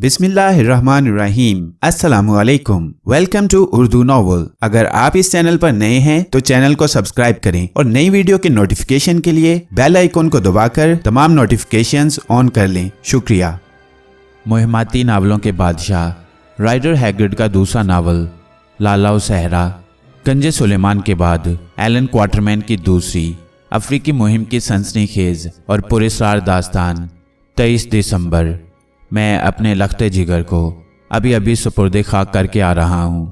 بسم اللہ الرحمن الرحیم۔ السلام علیکم، ویلکم ٹو اردو ناول۔ اگر آپ اس چینل پر نئے ہیں تو چینل کو سبسکرائب کریں اور نئی ویڈیو کے نوٹیفیکیشن کے لیے بیل آئیکن کو دبا کر تمام نوٹیفیکیشنز آن کر لیں۔ شکریہ۔ مہماتی ناولوں کے بادشاہ رائڈر ہیگرڈ کا دوسرا ناول لالا و صحرا، گنج سلیمان کے بعد ایلن کوارٹرمین کی دوسری افریقی مہم کی سنسنی خیز اور پراسرار داستان 23 دسمبر۔ میں اپنے لخت جگر کو ابھی سپرد خاک کر کے آ رہا ہوں۔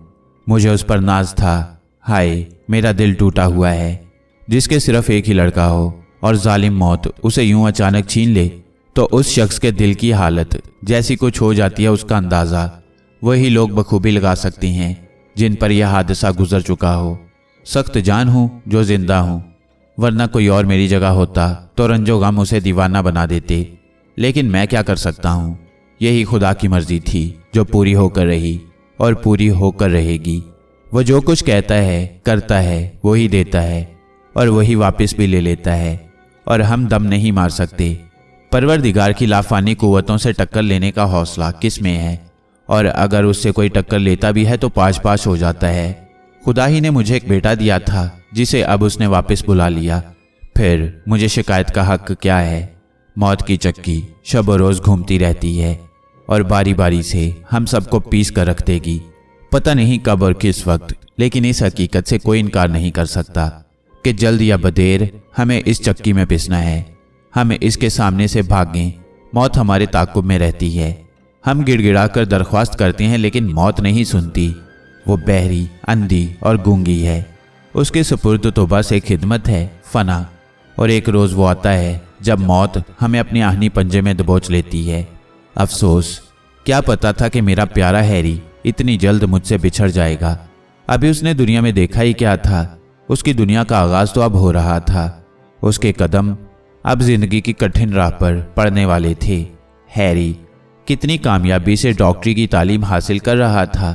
مجھے اس پر ناز تھا۔ ہائے، میرا دل ٹوٹا ہوا ہے۔ جس کے صرف ایک ہی لڑکا ہو اور ظالم موت اسے یوں اچانک چھین لے تو اس شخص کے دل کی حالت جیسی کچھ ہو جاتی ہے، اس کا اندازہ وہی لوگ بخوبی لگا سکتی ہیں جن پر یہ حادثہ گزر چکا ہو۔ سخت جان ہوں جو زندہ ہوں، ورنہ کوئی اور میری جگہ ہوتا تو رنج و غم اسے دیوانہ بنا دیتے۔ لیکن میں کیا کر سکتا ہوں؟ یہی خدا کی مرضی تھی جو پوری ہو کر رہی اور پوری ہو کر رہے گی۔ وہ جو کچھ کہتا ہے کرتا ہے، وہی دیتا ہے اور وہی واپس بھی لے لیتا ہے، اور ہم دم نہیں مار سکتے۔ پروردگار کی لافانی قوتوں سے ٹکر لینے کا حوصلہ کس میں ہے؟ اور اگر اس سے کوئی ٹکر لیتا بھی ہے تو پاش پاش ہو جاتا ہے۔ خدا ہی نے مجھے ایک بیٹا دیا تھا جسے اب اس نے واپس بلا لیا، پھر مجھے شکایت کا حق کیا ہے؟ موت کی چکی شب و روز گھومتی رہتی ہے اور باری باری سے ہم سب کو پیس کر رکھ دے گی، پتہ نہیں کب اور کس وقت۔ لیکن اس حقیقت سے کوئی انکار نہیں کر سکتا کہ جلد یا بدیر ہمیں اس چکی میں پسنا ہے۔ ہم اس کے سامنے سے بھاگیں، موت ہمارے تعاقب میں رہتی ہے۔ ہم گڑ گڑا کر درخواست کرتے ہیں لیکن موت نہیں سنتی۔ وہ بہری، اندھی اور گونگی ہے۔ اس کے سپرد توبہ سے خدمت ہے، فنا، اور ایک روز وہ آتا ہے جب موت ہمیں اپنی آہنی پنجے میں دبوچ لیتی ہے۔ افسوس، کیا پتا تھا کہ میرا پیارا ہیری اتنی جلد مجھ سے بچھڑ جائے گا۔ ابھی اس نے دنیا میں دیکھا ہی کیا تھا؟ اس کی دنیا کا آغاز تو اب ہو رہا تھا۔ اس کے قدم اب زندگی کی کٹھن راہ پر پڑنے والے تھے۔ ہیری کتنی کامیابی سے ڈاکٹری کی تعلیم حاصل کر رہا تھا۔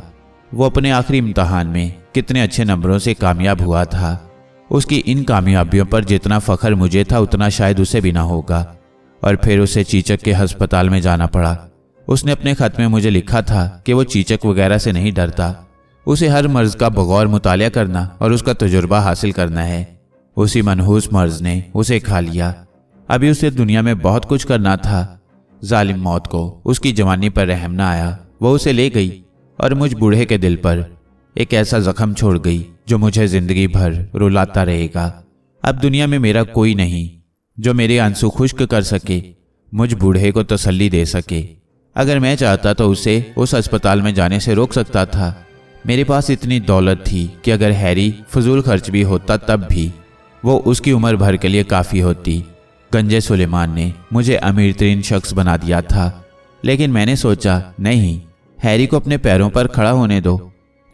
وہ اپنے آخری امتحان میں کتنے اچھے نمبروں سے کامیاب ہوا تھا۔ اس کی ان کامیابیوں پر جتنا فخر مجھے تھا اتنا شاید اسے بھی نہ ہوگا۔ اور پھر اسے چیچک کے ہسپتال میں جانا پڑا۔ اس نے اپنے خط میں مجھے لکھا تھا کہ وہ چیچک وغیرہ سے نہیں ڈرتا، اسے ہر مرض کا بغور مطالعہ کرنا اور اس کا تجربہ حاصل کرنا ہے۔ اسی منحوس مرض نے اسے کھا لیا۔ ابھی اسے دنیا میں بہت کچھ کرنا تھا۔ ظالم موت کو اس کی جوانی پر رحم نہ آیا، وہ اسے لے گئی اور مجھ بوڑھے کے دل پر ایک ایسا زخم چھوڑ گئی جو مجھے زندگی بھر رلاتا رہے گا۔ اب دنیا میں میرا کوئی نہیں جو میرے آنسو خشک کر سکے، مجھ بوڑھے کو تسلی دے سکے۔ اگر میں چاہتا تو اسے اس ہسپتال میں جانے سے روک سکتا تھا۔ میرے پاس اتنی دولت تھی کہ اگر ہیری فضول خرچ بھی ہوتا تب بھی وہ اس کی عمر بھر کے لیے کافی ہوتی۔ گنج سلیمان نے مجھے امیر ترین شخص بنا دیا تھا، لیکن میں نے سوچا نہیں، ہیری کو اپنے پیروں پر کھڑا ہونے دو۔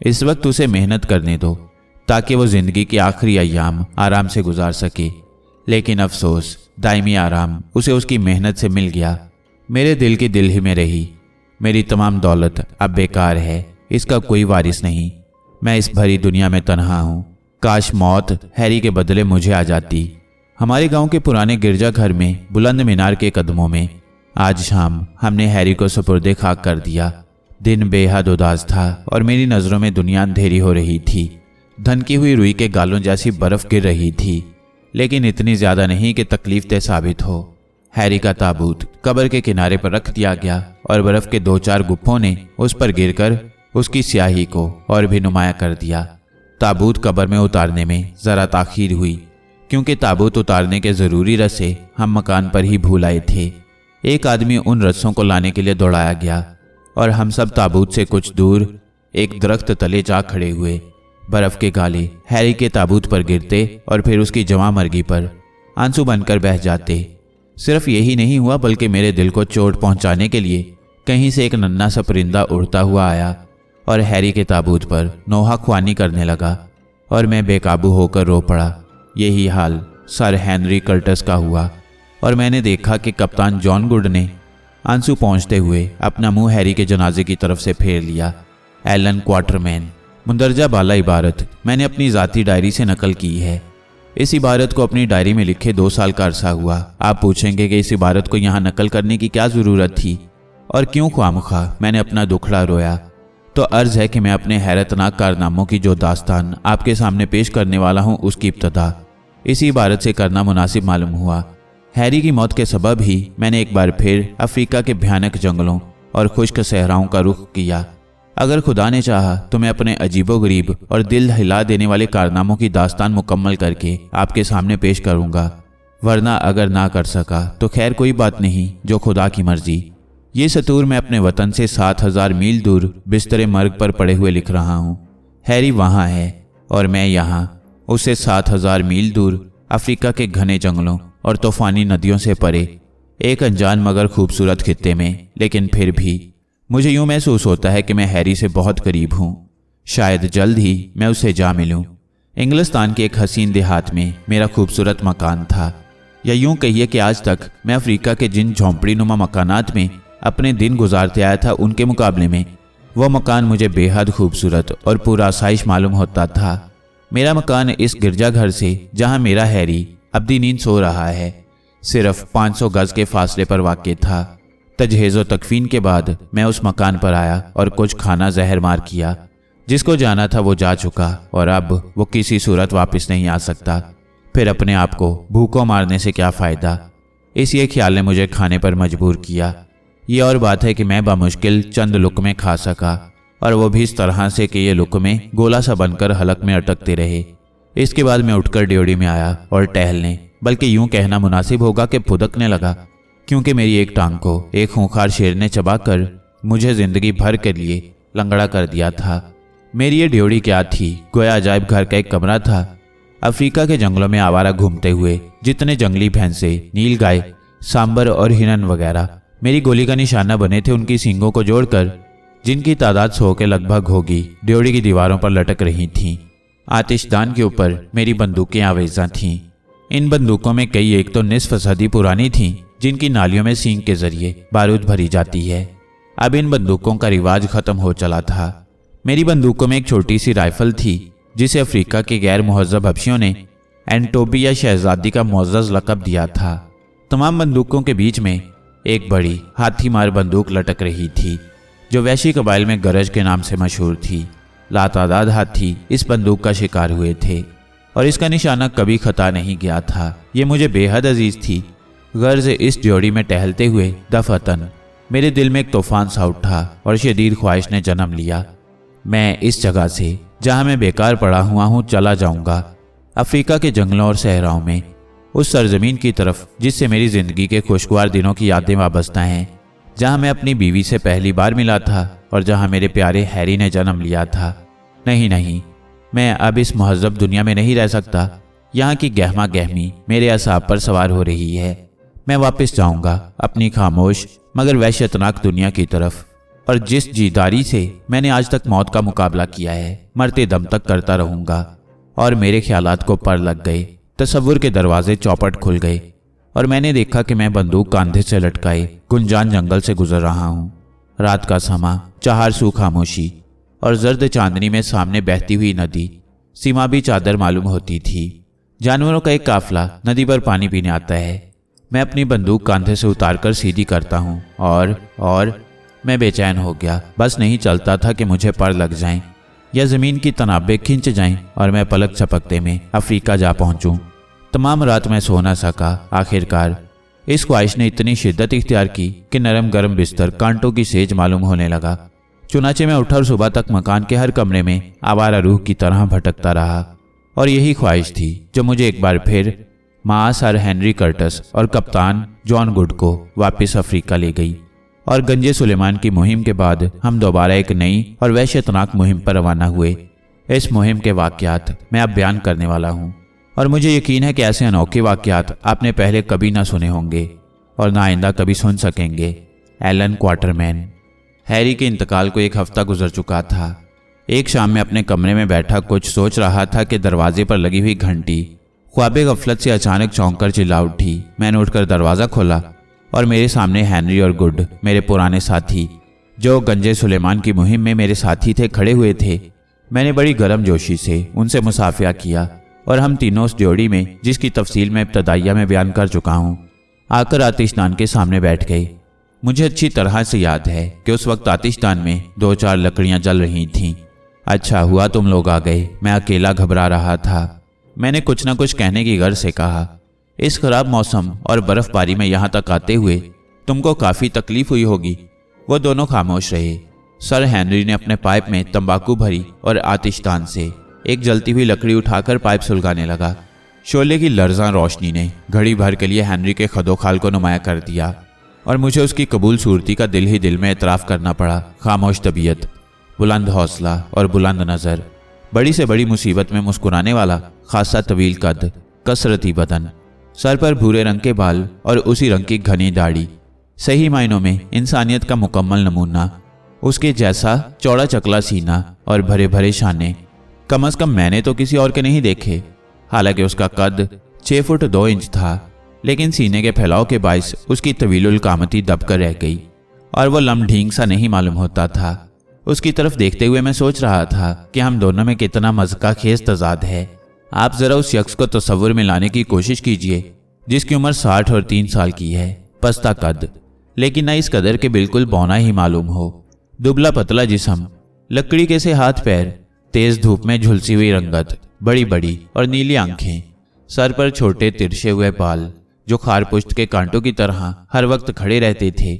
اس وقت اسے محنت کرنے دو تاکہ وہ زندگی کے آخری ایام آرام سے گزار سکے۔ لیکن افسوس، دائمی آرام اسے اس کی محنت سے مل گیا، میرے دل کی دل ہی میں رہی۔ میری تمام دولت اب بیکار ہے، اس کا کوئی وارث نہیں۔ میں اس بھری دنیا میں تنہا ہوں۔ کاش موت ہیری کے بدلے مجھے آ جاتی۔ ہمارے گاؤں کے پرانے گرجا گھر میں بلند مینار کے قدموں میں آج شام ہم نے ہیری کو سپرد خاک کر دیا۔ دن بے حد اداس تھا اور میری نظروں میں دنیا اندھیری ہو رہی تھی۔ دھنکی ہوئی روئی کے گالوں جیسی برف گر رہی تھی، لیکن اتنی زیادہ نہیں کہ تکلیف دہ ثابت ہو۔ ہیری کا تابوت قبر کے کنارے پر رکھ دیا گیا اور برف کے 2-4 گپھوں نے اس پر گر کر اس کی سیاہی کو اور بھی نمایاں کر دیا۔ تابوت قبر میں اتارنے میں ذرا تاخیر ہوئی کیونکہ تابوت اتارنے کے ضروری رسے ہم مکان پر ہی بھول آئے تھے۔ ایک آدمی ان رسوں کو لانے کے لیے دوڑایا گیا اور ہم سب تابوت سے کچھ دور ایک درخت تلے جا کھڑے ہوئے۔ برف کے گالے ہیری کے تابوت پر گرتے اور پھر اس کی جواں مرگی پر آنسو بن کر بہہ جاتے۔ صرف یہی نہیں ہوا بلکہ میرے دل کو چوٹ پہنچانے کے لیے کہیں سے ایک ننھا سا پرندہ اڑتا ہوا آیا اور ہیری کے تابوت پر نوحہ خوانی کرنے لگا اور میں بے قابو ہو کر رو پڑا۔ یہی حال سر ہینری کرٹس کا ہوا اور میں نے دیکھا کہ کپتان جان گڈ نے آنسو پہنچتے ہوئے اپنا منہ ہیری کے جنازے کی طرف سے پھیر لیا۔ Allan Quatermain. مندرجہ بالا عبارت میں نے اپنی ذاتی ڈائری سے نقل کی ہے۔ اس عبارت کو اپنی ڈائری میں لکھے 2 سال کا عرصہ ہوا۔ آپ پوچھیں گے کہ اس عبارت کو یہاں نقل کرنے کی کیا ضرورت تھی؟ और क्यों ख्वामख्वाह मैंने अपना दुखड़ा रोया। तो अर्ज है कि मैं अपने हैरतनाक कारनामों की जो दास्तान आपके सामने पेश करने वाला हूँ उसकी इब्तदा इसी इबारत से करना मुनासिब मालूम हुआ। हैरी की मौत के सबब ही मैंने एक बार फिर अफ्रीका के भयानक जंगलों और खुश्क सहराओं का रुख किया। अगर खुदा ने चाहा तो मैं अपने अजीबोगरीब और दिल हिला देने वाले कारनामों की दास्तान मुकम्मल करके आपके सामने पेश करूंगा, वरना अगर ना कर सका तो खैर कोई बात नहीं, जो खुदा की मर्जी। ये सतूर मैं अपने वतन से 7000 मील दूर बिस्तरे मर्ग पर पड़े हुए लिख रहा हूँ। हैरी वहाँ है और मैं यहाँ, उससे 7000 मील दूर अफ्रीका के घने जंगलों और तूफानी नदियों से परे एक अनजान मगर खूबसूरत खित्ते में। लेकिन फिर भी मुझे यूं महसूस होता है कि मैं हैरी से बहुत करीब हूँ। शायद जल्द ही मैं उससे जा मिलूं। इंग्लिस्तान के एक हसीन देहात में मेरा खूबसूरत मकान था, या यूं कहिए कि आज तक मैं अफ्रीका के जिन झोंपड़ी नुमा मकानात में अपने दिन गुजारते आया था उनके मुकाबले में वह मकान मुझे बेहद खूबसूरत और पूरा आसाइश मालूम होता था। मेरा मकान इस गिरजाघर से जहां मेरा हैरी अब्दी नींद सो रहा है सिर्फ 500 गज के फासले पर वाक़ था। तजहेज़ो तकफीन के बाद मैं उस मकान पर आया और कुछ खाना जहर मार किया। जिसको जाना था वो जा चुका और अब वो किसी सूरत वापस नहीं आ सकता। फिर अपने आप को भूखों मारने से क्या फ़ायदा, इस ये ख्याल ने मुझे खाने पर मजबूर किया। ये और बात है कि मैं बामुश्किल चंद लुक़मे खा सका, और वो भी इस तरह से कि ये लुक़मे गोला सा बनकर हलक में अटकते रहे। इसके बाद मैं उठकर ड्योढ़ी में आया और टहलने, बल्कि यूं कहना मुनासिब होगा कि फुदकने लगा, क्योंकि मेरी एक टांग को एक खूंखार शेर ने चबाकर मुझे ज़िंदगी भर के लिए लंगड़ा कर दिया था। मेरी ये ड्योढ़ी क्या थी, गोया अजायब घर का एक कमरा था। अफ्रीका के जंगलों में आवारा घूमते हुए जितने जंगली भैंसे, नील गाय, सांबर और हिरन वगैरह मेरी गोली का निशाना बने थे, उनकी सींगों को जोड़कर, जिनकी तादाद 100 के लगभग होगी, ड्योढ़ी की दीवारों पर लटक रही थीं। आतिशदान के ऊपर मेरी बंदूकें आवेज़ा थीं। इन बंदूकों में कई एक तो निस्फ सदी पुरानी थीं, जिनकी नालियों में सींग के जरिए बारूद भरी जाती है। अब इन बंदूकों का रिवाज ख़त्म हो चला था। मेरी बंदूकों में एक छोटी सी राइफल थी, जिसे अफ्रीका के गैर मुहज़्ज़ब हबशियों ने एंटोबी या शहजादी का मुअज़्ज़ज़ लक़ब दिया था। तमाम बंदूकों के बीच में एक बड़ी हाथी मार बंदूक लटक रही थी, जो वैशी कबाइल में गरज के नाम से मशहूर थी। लातादाद हाथी इस बंदूक का शिकार हुए थे और इसका निशाना कभी खता नहीं गया था। ये मुझे बेहद अजीज थी। गर्ज इस ड्योढ़ी में टहलते हुए दफअतन मेरे दिल में एक तूफान सा उठा और शदीद ख्वाहिश ने जन्म लिया। मैं इस जगह से जहाँ मैं बेकार पड़ा हुआ हूँ चला जाऊँगा, अफ्रीका के जंगलों और सहराओं में, उस सरजमीन की तरफ जिससे मेरी ज़िंदगी के खुशगवार दिनों की यादें वाबस्ता हैं, जहाँ मैं अपनी बीवी से पहली बार मिला था और जहाँ मेरे प्यारे हैरी ने जन्म लिया था। नहीं, मैं अब इस मुहज़्ज़ब दुनिया में नहीं रह सकता। यहाँ की गहमा गहमी मेरे असाब पर सवार हो रही है। मैं वापस जाऊँगा अपनी खामोश मगर वहशतनाक दुनिया की तरफ, और जिस जीदारी से मैंने आज तक मौत का मुकाबला किया है, मरते दम तक करता रहूँगा। और मेरे ख्यालात को पर लग गए। तसव्वुर के दरवाजे चौपट खुल गए और मैंने देखा कि मैं बंदूक कांधे से लटकाए गुंजान जंगल से गुजर रहा हूँ। रात का समा, चार सू खामोशी और जर्द चांदनी में सामने बहती हुई नदी सीमा भी चादर मालूम होती थी। जानवरों का एक काफिला नदी पर पानी पीने आता है। मैं अपनी बंदूक कांधे से उतारकर सीधी करता हूँ और मैं बेचैन हो गया। बस नहीं चलता था कि मुझे पर लग जाएं या ज़मीन की तनाबें खिंच जाएं और मैं पलक झपकते में अफ्रीका जा पहुँचूँ। तमाम रात मैं सो न सका। आखिरकार इस ख्वाहिश ने इतनी शिद्दत इख्तियार की कि नरम गरम बिस्तर कांटों की सेज मालूम होने लगा। चुनाचे में उठा और सुबह तक मकान के हर कमरे में आवारा रूह की तरह भटकता रहा। और यही ख्वाहिश थी जो मुझे एक बार फिर मां सर हेनरी कर्टस और कप्तान जॉन गुड को वापस अफ्रीका ले गई। और गंजे सुलेमान की मुहिम के बाद हम दोबारा एक नई और वहशतनाक मुहिम पर रवाना हुए। इस मुहिम के वाक़यात मैं अब बयान करने वाला हूँ और मुझे यकीन है कि ऐसे अनोखे वाक़यात आपने पहले कभी ना सुने होंगे और ना आइंदा कभी सुन सकेंगे। एलन क्वार्टरमैन। हैरी के इंतकाल को एक हफ्ता गुजर चुका था। एक शाम में अपने कमरे में बैठा कुछ सोच रहा था कि दरवाजे पर लगी हुई घंटी ख्वाबे गफलत से अचानक चौंक कर चिल्ला उठी। मैंने उठकर दरवाज़ा खोला और मेरे सामने हेनरी और गुड, मेरे पुराने साथी जो गंजे सुलेमान की मुहिम में मेरे साथी थे, खड़े हुए थे। मैंने बड़ी गर्म जोशी से उनसे मुसाफिया किया और हम तीनों उस ड्योढ़ी में, जिसकी तफसील मैं इब्तदाइया में बयान कर चुका हूँ, आकर आतिशदान के सामने बैठ गए। मुझे अच्छी तरह से याद है कि उस वक्त आतिशदान में 2-4 लकड़ियां जल रही थीं। अच्छा हुआ तुम लोग आ गए, मैं अकेला घबरा रहा था। मैंने कुछ न कुछ कहने की गर्ज से कहा। इस खराब मौसम और बर्फबारी में यहाँ तक आते हुए तुमको काफ़ी तकलीफ हुई होगी। वो दोनों खामोश रहे। सर हेनरी ने अपने पाइप में तंबाकू भरी और आतिशदान से एक जलती हुई लकड़ी उठाकर पाइप सुलगाने लगा। शोले की लर्जां रोशनी ने घड़ी भर के लिए हेनरी के खदोखाल को नुमाया कर दिया और मुझे उसकी कबूल सूरती का दिल ही दिल में एतराफ़ करना पड़ा। खामोश तबीयत, बुलंद हौसला और बुलंद नज़र, बड़ी से बड़ी मुसीबत में मुस्कुराने वाला खासा तवील कद, कसरती बदन, सर पर भूरे रंग के बाल और उसी रंग की घनी दाढ़ी, सही मायनों में इंसानियत का मुकम्मल नमूना। उसके जैसा चौड़ा चकला सीना और भरे भरे शाने कम अज़ कम मैंने तो किसी और के नहीं देखे। हालांकि उसका कद 6 फुट 2 इंच था, लेकिन सीने के फैलाव के बायस उसकी तवीलुल कामती दबकर रह गई और वो लमढींग सा नहीं मालूम होता था। उसकी तरफ देखते हुए मैं सोच रहा था कि हम दोनों में कितना मज़का खेज तजाद है। आप ज़रा उस शख्स को तस्वुर में लाने की कोशिश कीजिए जिसकी उम्र 60 और 3 साल की है, पस्ता कद, लेकिन न इस कदर के बिल्कुल बौना ही मालूम हो, दुबला पतला जिस्म, लकड़ी के से हाथ पैर, तेज धूप में झुलसी हुई रंगत, बड़ी बड़ी और नीली आंखें, सर पर छोटे तिरछे हुए बाल जो खारपुष्ट के कांटों की तरह हर वक्त खड़े रहते थे।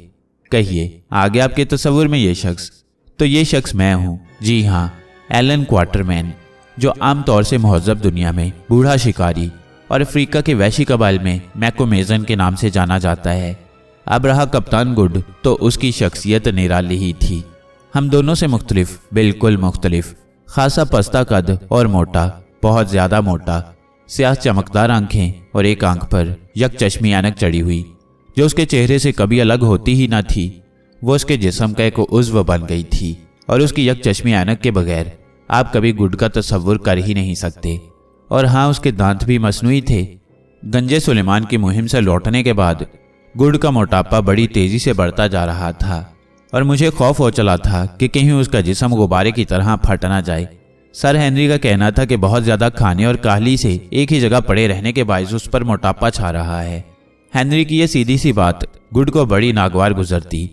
कहिए, आगे आपके तस्वुर में ये शख्स? तो ये शख्स मैं हूँ। जी हाँ, एलन क्वार्टरमैन, जो आमतौर से महज़ब दुनिया में बूढ़ा शिकारी और अफ्रीका के वैशी कबाइल में मैकोमेजन के नाम से जाना जाता है। अब रहा कप्तान गुड, तो उसकी शख्सियत निराली ही थी। हम दोनों से मुख्तलिफ, बिल्कुल मुख्तलिफ, खासा पस्ता कद और मोटा, बहुत ज़्यादा मोटा, स्याह चमकदार आंखें और एक आंख पर यक चश्मी ऐनक चढ़ी हुई जो उसके चेहरे से कभी अलग होती ही ना थी। वो उसके जिस्म का एक उज़्व बन गई थी और उसकी यक चश्मी ऐनक के बगैर आप कभी गुड का तस्वुर कर ही नहीं सकते। और हाँ, उसके दांत भी मसनूई थे। गंजे सुलेमान की मुहिम से लौटने के बाद गुड का मोटापा बड़ी तेज़ी से बढ़ता जा रहा था और मुझे खौफ हो चला था कि कहीं उसका जिस्म गुब्बारे की तरह फट ना जाए। सर हेनरी का कहना था कि बहुत ज़्यादा खाने और काहली से एक ही जगह पड़े रहने के बायस उस पर मोटापा छा रहा है। हेनरी की यह सीधी सी बात गुड को बड़ी नागवार गुजरती,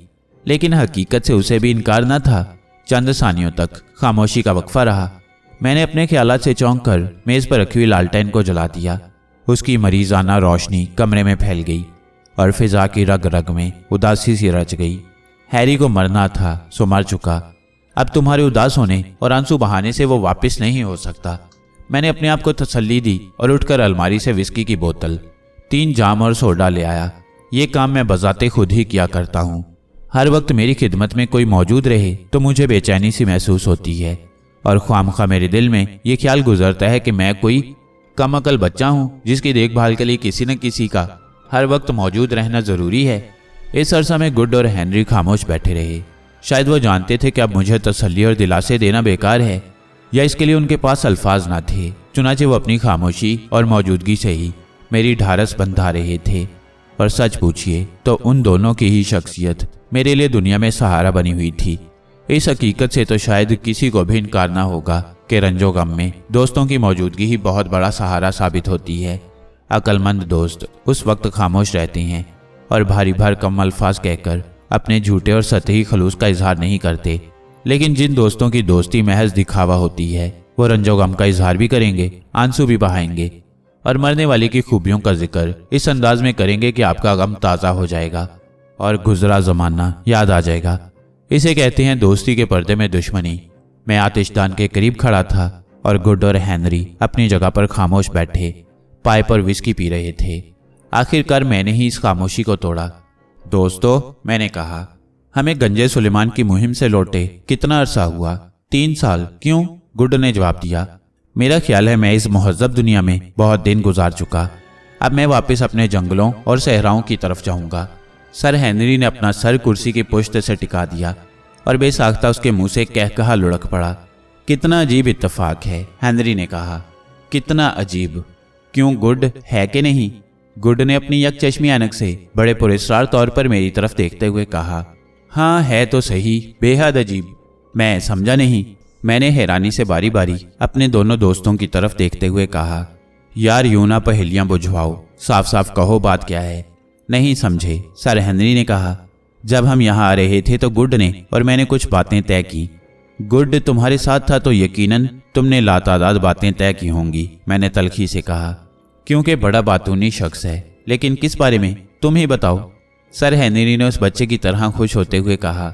लेकिन हकीकत से उसे भी इनकार न था। चंद सानियों तक खामोशी का वक्फा रहा। मैंने अपने ख्यालात से चौंक कर मेज़ पर रखी हुई लालटेन को जला दिया। उसकी मरीजाना रोशनी कमरे में फैल गई और फिजा की रग रग में उदासी सी रच गई। हैरी को मरना था सो मर चुका। अब तुम्हारे उदास होने और आंसू बहाने से वो वापस नहीं हो सकता। मैंने अपने आप को तसल्ली दी और उठकर अलमारी से विस्की की बोतल, 3 जाम और सोडा ले आया। ये काम मैं बजाते खुद ही किया करता हूँ। हर वक्त मेरी खिदमत में कोई मौजूद रहे तो मुझे बेचैनी सी महसूस होती है और ख्वामखा मेरे दिल में ये ख्याल गुजरता है कि मैं कोई कम अकल बच्चा हूँ जिसकी देखभाल के लिए किसी न किसी का हर वक्त मौजूद रहना ज़रूरी है। इस अरसा में गुड और हेनरी खामोश बैठे रहे। शायद वो जानते थे कि अब मुझे तसल्ली और दिलासे देना बेकार है, या इसके लिए उनके पास अल्फाज ना थे। चुनाचे वो अपनी खामोशी और मौजूदगी से ही मेरी ढारस बंधा रहे थे। और सच पूछिए तो उन दोनों की ही शख्सियत मेरे लिए दुनिया में सहारा बनी हुई थी। इस हकीकत से तो शायद किसी को भी इनकार ना होगा कि रंजो गम में दोस्तों की मौजूदगी ही बहुत बड़ा सहारा साबित होती है। अक्लमंद दोस्त उस वक्त खामोश रहते हैं और भारी भरकम अल्फाज कहकर अपने झूठे और सतही खलूस का इजहार नहीं करते, लेकिन जिन दोस्तों की दोस्ती महज दिखावा होती है वो रंजो गम का इजहार भी करेंगे, आंसू भी बहाएंगे और मरने वाले की खूबियों का जिक्र इस अंदाज में करेंगे कि आपका गम ताज़ा हो जाएगा और गुजरा ज़माना याद आ जाएगा। इसे कहते हैं दोस्ती के पर्दे में दुश्मनी। मैं आतिशदान के करीब खड़ा था और गुड और हेनरी अपनी जगह पर खामोश बैठे पाइप और विस्की पी रहे थे। आखिरकार मैंने ही इस खामोशी को तोड़ा। दोस्तों, मैंने कहा, हमें गंजे सुलेमान की मुहिम से लौटे कितना अरसा हुआ? 3 साल। क्यों? गुड ने जवाब दिया, मेरा ख्याल है मैं इस मुहज़्ज़ब दुनिया में बहुत दिन गुजार चुका। अब मैं वापस अपने जंगलों और सहराओं की तरफ जाऊंगा। सर हेनरी ने अपना सर कुर्सी की पुश्त से टिका दिया और बेसाख्ता उसके मुंह से कहकहा लुढ़क पड़ा। कितना अजीब इत्तेफाक है, हेनरी ने कहा। कितना अजीब? क्यों गुड, है कि नहीं? गुड ने अपनी यक चश्मी ऐनक से बड़े पुरस्कार तौर पर मेरी तरफ देखते हुए कहा। हाँ, है तो सही, बेहद अजीब। मैं समझा नहीं। मैंने हैरानी से बारी बारी अपने दोनों दोस्तों की तरफ देखते हुए कहा। यार, यूं ना पहेलियां बुझवाओ, साफ साफ कहो बात क्या है। नहीं समझे, सर हेनरी ने कहा। जब हम यहाँ आ रहे थे तो गुड ने और मैंने कुछ बातें तय की। गुड तुम्हारे साथ था तो यकीनन तुमने लातादाद बातें तय की होंगी, मैंने तलखी से कहा, क्योंकि बड़ा बातूनी शख्स है। लेकिन किस बारे में, तुम ही बताओ। सर हेनरी ने उस बच्चे की तरह खुश होते हुए कहा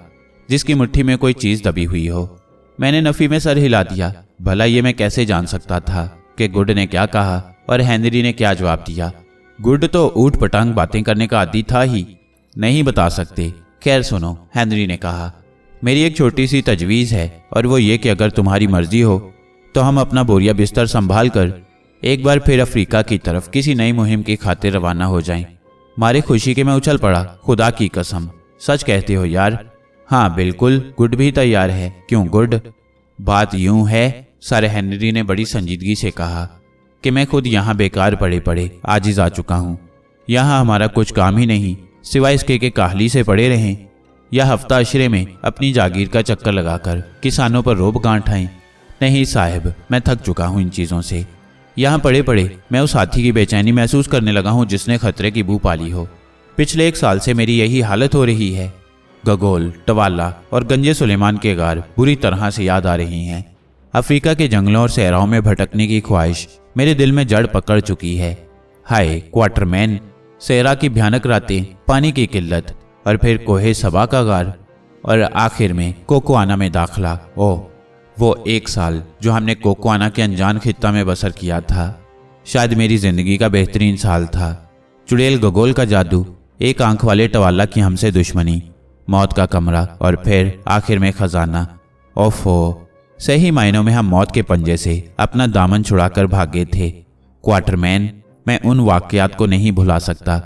जिसकी मुट्ठी में कोई चीज दबी हुई हो। मैंने नफी में सर हिला दिया। भला ये मैं कैसे जान सकता था कि गुड ने क्या कहा और हेनरी ने क्या जवाब दिया। गुड तो ऊट पटांग बातें करने का आदी था ही। नहीं बता सकते। खैर सुनो, हेनरी ने कहा, मेरी एक छोटी सी तजवीज़ है और वो ये कि अगर तुम्हारी मर्जी हो तो हम अपना बोरिया बिस्तर संभाल कर एक बार फिर अफ्रीका की तरफ किसी नई मुहिम की खातिर रवाना हो जाएं। मारे खुशी के मैं उछल पड़ा। खुदा की कसम, सच कहते हो यार? हाँ बिल्कुल, गुड भी तैयार है। क्यों गुड? बात यूं है, सर हेनरी ने बड़ी संजीदगी से कहा, कि मैं खुद यहाँ बेकार पड़े पड़े आजिज आ चुका हूँ। यहाँ हमारा कुछ काम ही नहीं सिवाय इसके कि काहली से पड़े रहें या हफ्ता अशरे में अपनी जागीर का चक्कर लगाकर किसानों पर रोब गांठ आएं। नहीं साहब, मैं थक चुका हूँ इन चीज़ों से। यहाँ पड़े पड़े मैं उस हाथी की बेचैनी महसूस करने लगा हूँ जिसने खतरे की बू पाली हो। पिछले 1 साल से मेरी यही हालत हो रही है। गगोल, टवाला और गंजे सुलेमान के गार बुरी तरह से याद आ रही हैं। अफ्रीका के जंगलों और सहराओं में भटकने की ख्वाहिश मेरे दिल में जड़ पकड़ चुकी है। हाय क्वार्टरमैन, सहरा की भयानक रातें, पानी की किल्लत और फिर कोहे सबा का गार और आखिर में कोकोआना में दाखला। ओह, वो 1 साल जो हमने कोकोआना के अनजान खित्ता में बसर किया था शायद मेरी जिंदगी का बेहतरीन साल था। चुड़ैल गगोल का जादू, एक आंख वाले टवाला की हमसे दुश्मनी, मौत का कमरा और फिर आखिर में खजाना। ओफो, सही मायनों में हम मौत के पंजे से अपना दामन छुड़ाकर भागे थे। क्वार्टरमैन, मैं उन वाकयात को नहीं भुला सकता।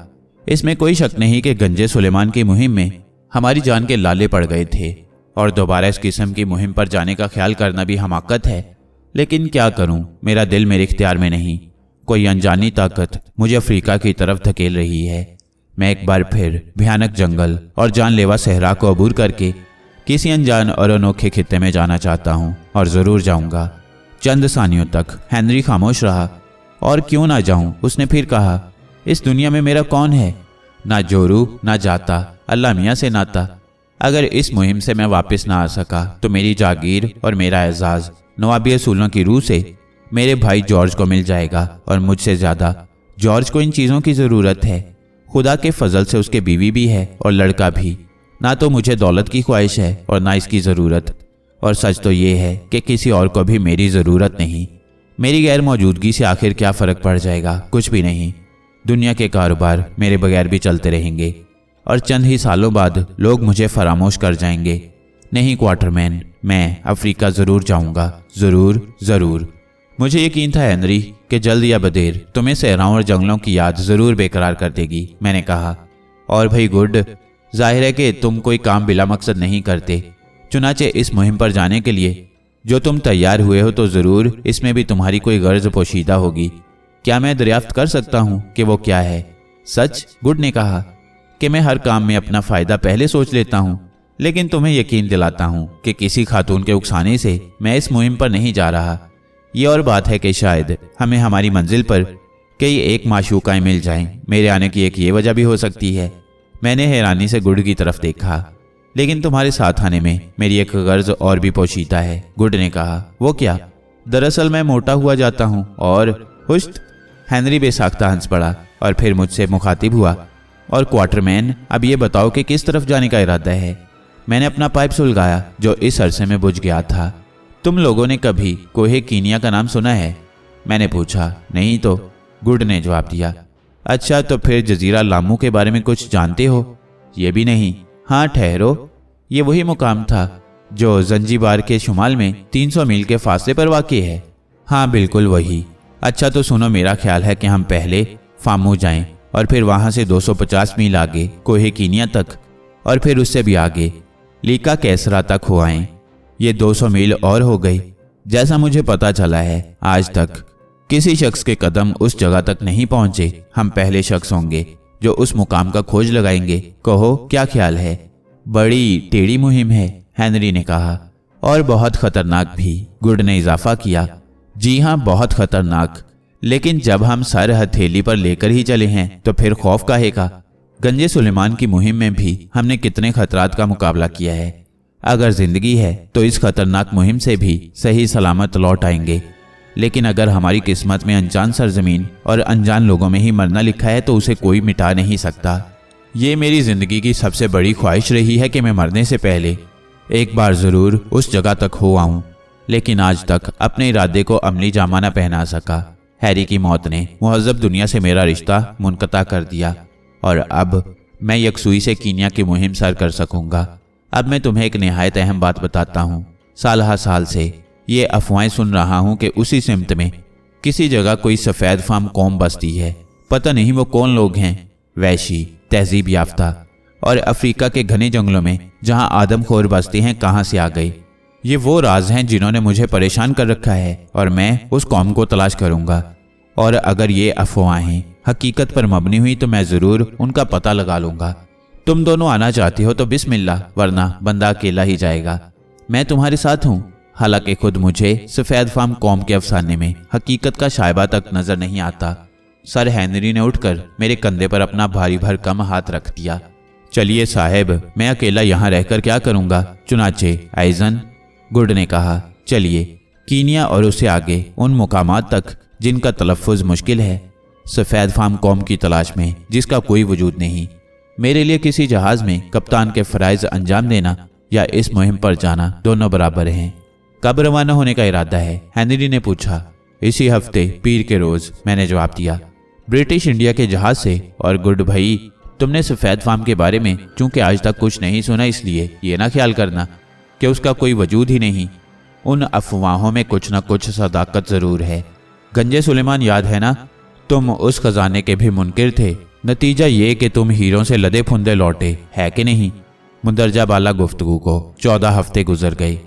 इसमें कोई शक नहीं कि गंजे सुलेमान की मुहिम में हमारी जान के लाले पड़ गए थे और दोबारा इस किस्म की मुहिम पर जाने का ख्याल करना भी हमाकत है। लेकिन क्या करूं, मेरा दिल मेरे इख्तियार में नहीं। कोई अनजानी ताकत मुझे अफ्रीका की तरफ धकेल रही है। मैं एक बार फिर भयानक जंगल और जानलेवा सहरा को अबूर करके किसी अनजान और अनोखे खित्ते में जाना चाहता हूं और ज़रूर जाऊंगा। चंद सानियों तक हेनरी खामोश रहा। और क्यों ना जाऊं, उसने फिर कहा, इस दुनिया में मेरा कौन है? ना जोरू, ना जाता, अल्लाह मियाँ से नाता। अगर इस मुहिम से मैं वापस ना आ सका तो मेरी जागीर और मेरा एजाज नवाबी असूलों की रूह से मेरे भाई जॉर्ज को मिल जाएगा और मुझसे ज़्यादा जॉर्ज को इन चीज़ों की ज़रूरत है। खुदा के फजल से उसके बीवी भी है और लड़का भी। ना तो मुझे दौलत की ख्वाहिश है और ना इसकी ज़रूरत। और सच तो ये है कि किसी और को भी मेरी ज़रूरत नहीं। मेरी गैर मौजूदगी से आखिर क्या फ़र्क पड़ जाएगा? कुछ भी नहीं। दुनिया के कारोबार मेरे बगैर भी चलते रहेंगे और चंद ही सालों बाद लोग मुझे फरामोश कर जाएंगे। नहीं क्वार्टरमैन, मैं अफ्रीका ज़रूर जाऊंगा, ज़रूर ज़रूर। मुझे यकीन था हेनरी कि जल्द या बदेर तुम्हें सहराओं और जंगलों की याद ज़रूर बेकरार कर देगी, मैंने कहा। और भाई गुड, जाहिर है कि तुम कोई काम बिला मकसद नहीं करते। चुनाचे इस मुहिम पर जाने के लिए जो तुम तैयार हुए हो तो ज़रूर इसमें भी तुम्हारी कोई गर्ज पोशीदा होगी। क्या मैं दरियाफ्त कर सकता हूँ कि वो क्या है? सच, गुड ने कहा, कि मैं हर काम में अपना फ़ायदा पहले सोच लेता हूँ, लेकिन तुम्हें यकीन दिलाता हूँ कि किसी खातून के उकसाने से मैं इस मुहिम पर नहीं जा रहा। ये और बात है कि शायद हमें हमारी मंजिल पर कई एक माशूकाएँ मिल जाएं। मेरे आने की एक ये वजह भी हो सकती है। मैंने हैरानी से गुड की तरफ देखा। लेकिन तुम्हारे साथ आने में मेरी एक गर्ज और भी पोशीदा है, गुड ने कहा। वो क्या? दरअसल मैं मोटा हुआ जाता हूँ और हुश्त। हेनरी बेसाख्ता हंस पड़ा और फिर मुझसे मुखातिब हुआ, और क्वार्टरमैन, अब ये बताओ कि किस तरफ जाने का इरादा है? मैंने अपना पाइप सुलगाया जो इस अरसे में बुझ गया था। तुम लोगों ने कभी कोहे कीनिया का नाम सुना है? मैंने पूछा। नहीं तो, गुड ने जवाब दिया। अच्छा, तो फिर जजीरा लामू के बारे में कुछ जानते हो? ये भी नहीं। हाँ ठहरो, ये वही मुकाम था जो जंजीबार के शुमाल में 300 मील के फासले पर वाक़ई है। हाँ बिल्कुल वही। अच्छा तो सुनो, मेरा ख्याल है कि हम पहले फामू जाएं और फिर वहाँ से 250 मील आगे कोहे कीनिया तक और फिर उससे भी आगे लीका कैसरा तक हो आएं। ये 200 मील और हो गई। जैसा मुझे पता चला है आज तक किसी शख्स के कदम उस जगह तक नहीं पहुँचे। हम पहले शख्स होंगे जो उस मुकाम का खोज लगाएंगे। कहो क्या ख्याल है? बड़ी टेढ़ी मुहिम है, हेनरी ने कहा, और बहुत खतरनाक भी, गुड ने इजाफा किया। जी हाँ, बहुत खतरनाक। लेकिन जब हम सर हथेली पर लेकर ही चले हैं तो फिर खौफ काहे का? गंजे सुलेमान की मुहिम में भी हमने कितने खतरात का मुकाबला किया है। अगर जिंदगी है तो इस खतरनाक मुहिम से भी सही सलामत लौट आएंगे, लेकिन अगर हमारी किस्मत में अनजान सरजमीन और अनजान लोगों में ही मरना लिखा है तो उसे कोई मिटा नहीं सकता। ये मेरी ज़िंदगी की सबसे बड़ी ख्वाहिश रही है कि मैं मरने से पहले एक बार ज़रूर उस जगह तक हो आऊँ, लेकिन आज तक अपने इरादे को अमली जामा न पहना सका। हैरी की मौत ने मुहज़्ज़ब दुनिया से मेरा रिश्ता मुनक़ता कर दिया और अब मैं यकसुई से कीनिया की मुहिम सर कर सकूँगा। अब मैं तुम्हें एक नहायत अहम बात बताता हूँ। साल से ये अफवाहें सुन रहा हूँ कि उसी सिमत में किसी जगह कोई सफ़ेद फार्म कौम बसती है। पता नहीं वो कौन लोग हैं, वैशी, तहजीब याफ्ता और अफ्रीका के घने जंगलों में जहाँ आदमखोर बसते हैं कहाँ से आ गए। ये वो राज हैं जिन्होंने मुझे परेशान कर रखा है और मैं उस कौम को तलाश करूँगा। और अगर ये अफवाहें हकीकत पर मबनी हुई तो मैं ज़रूर उनका पता लगा लूँगा। तुम दोनों आना चाहती हो तो बिस्मिल्लाह, वरना बंदा अकेला ही जाएगा। मैं तुम्हारे साथ हूँ। हालांकि खुद मुझे सफ़ेद फार्म कौम के अफसाने में हकीकत का शायबा तक नजर नहीं आता। सर हेनरी ने उठकर मेरे कंधे पर अपना भारी भरकम हाथ रख दिया। चलिए साहब, मैं अकेला यहाँ रहकर क्या करूँगा। चुनाचे आइजन गुड ने कहा, चलिए कीनिया और उससे आगे उन मुकामात तक जिनका तलफ़ुज़ मुश्किल है, सफ़ेद फार्म कौम की तलाश में जिसका कोई वजूद नहीं। मेरे लिए किसी जहाज़ में कप्तान के फ़राइज़ अंजाम देना या इस मुहिम पर जाना दोनों बराबर हैं। कब रवाना होने का इरादा है? हेनरी ने पूछा। इसी हफ्ते पीर के रोज़, मैंने जवाब दिया। ब्रिटिश इंडिया के जहाज़ से। और गुड भाई, तुमने सफ़ेद फार्म के बारे में चूंकि आज तक कुछ नहीं सुना, इसलिए ये ना ख्याल करना कि उसका कोई वजूद ही नहीं। उन अफवाहों में कुछ न कुछ सदाकत ज़रूर है। गंजे सुलेमान याद है ना? तुम उस खजाने के भी मुनकिर थे। नतीजा ये कि तुम हीरों से लदे फुंदे लौटे, है कि नहीं? मुंदरजा बाला गुफ्तगू को 14 हफ्ते गुजर गए।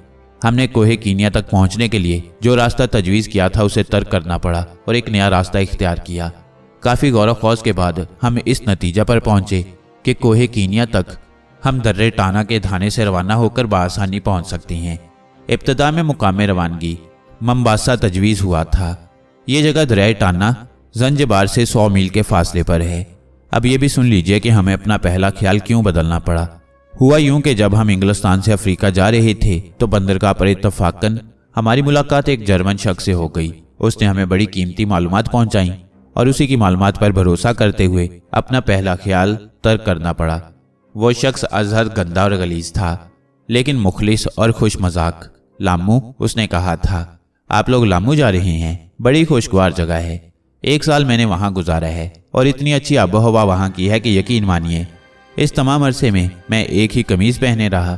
हमने कोहे कीनिया तक पहुंचने के लिए जो रास्ता तजवीज़ किया था उसे तर्क करना पड़ा और एक नया रास्ता इख्तियार किया। काफ़ी गौर खौज के बाद हम इस नतीजा पर पहुंचे कि कोहे कीनिया तक हम दर्रे टाना के धाने से रवाना होकर बआसानी पहुंच सकते हैं। इब्तदा में मुकाम रवानगी मंबासा तजवीज़ हुआ था। ये जगह दरियाए टाना ज़ंजिबार से 100 मील के फासले पर है। अब ये भी सुन लीजिए कि हमें अपना पहला ख्याल क्यों बदलना पड़ा। हुआ यूं कि जब हम इंग्लिस्तान से अफ्रीका जा रहे थे तो बंदरगाह पर इत्तफाकन हमारी मुलाकात एक जर्मन शख्स से हो गई। उसने हमें बड़ी कीमती मालूमात पहुंचाई और उसी की मालूमात पर भरोसा करते हुए अपना पहला ख्याल तर्क करना पड़ा। वो शख्स अजहद गंदा और गलीज था, लेकिन मुखलिस और खुश मजाक। लामू, उसने कहा था। आप लोग लामू जा रहे हैं? बड़ी खुशगवार जगह है। 1 साल मैंने वहाँ गुजारा है और इतनी अच्छी आबो हवा वहाँ की है कि यकीन मानिए इस तमाम अरसे में मैं एक ही कमीज़ पहने रहा,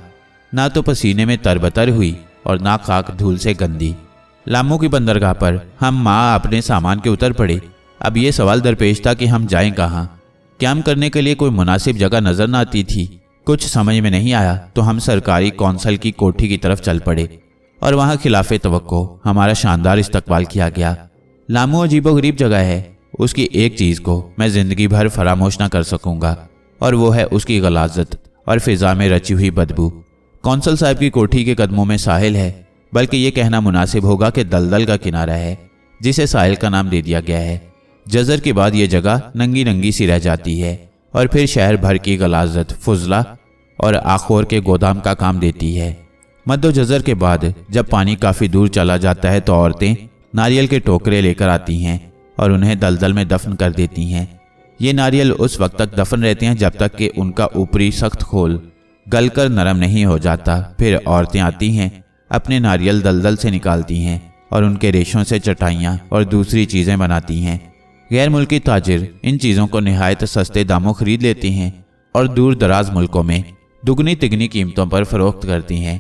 ना तो पसीने में तरबतर हुई और ना खाक धूल से गंदी। लामू की बंदरगाह पर हम माँ अपने सामान के उतर पड़े। अब ये सवाल दरपेश था कि हम जाएं कहाँ। क्याम करने के लिए कोई मुनासिब जगह नज़र न आती थी। कुछ समझ में नहीं आया तो हम सरकारी कौंसल की कोठी की तरफ चल पड़े और वहाँ खिलाफे तवक्को हमारा शानदार इस्तकबाल किया गया। लामू अजीबोगरीब जगह है। उसकी एक चीज़ को मैं ज़िंदगी भर फरामोश ना कर सकूँगा और वो है उसकी गलाजत और फिज़ा में रची हुई बदबू। कौंसल साहब की कोठी के कदमों में साहिल है, बल्कि ये कहना मुनासिब होगा कि दलदल का किनारा है जिसे साहिल का नाम दे दिया गया है। जज़र के बाद ये जगह नंगी नंगी सी रह जाती है और फिर शहर भर की गलाजत, फुजला और आखोर के गोदाम का काम देती है। मद्दो जज़र के बाद जब पानी काफ़ी दूर चला जाता है तो औरतें नारियल के टोकरे लेकर आती हैं और उन्हें दलदल में दफन कर देती हैं। ये नारियल उस वक्त तक दफन रहते हैं जब तक कि उनका ऊपरी सख्त खोल गलकर नरम नहीं हो जाता। फिर औरतें आती हैं, अपने नारियल दलदल से निकालती हैं और उनके रेशों से चटाइयाँ और दूसरी चीज़ें बनाती हैं। गैर मुल्की ताजिर इन चीज़ों को निहायत सस्ते दामों खरीद लेते हैं और दूर दराज मुल्कों में दुगनी तिगनी कीमतों पर फ़रोख्त करती हैं।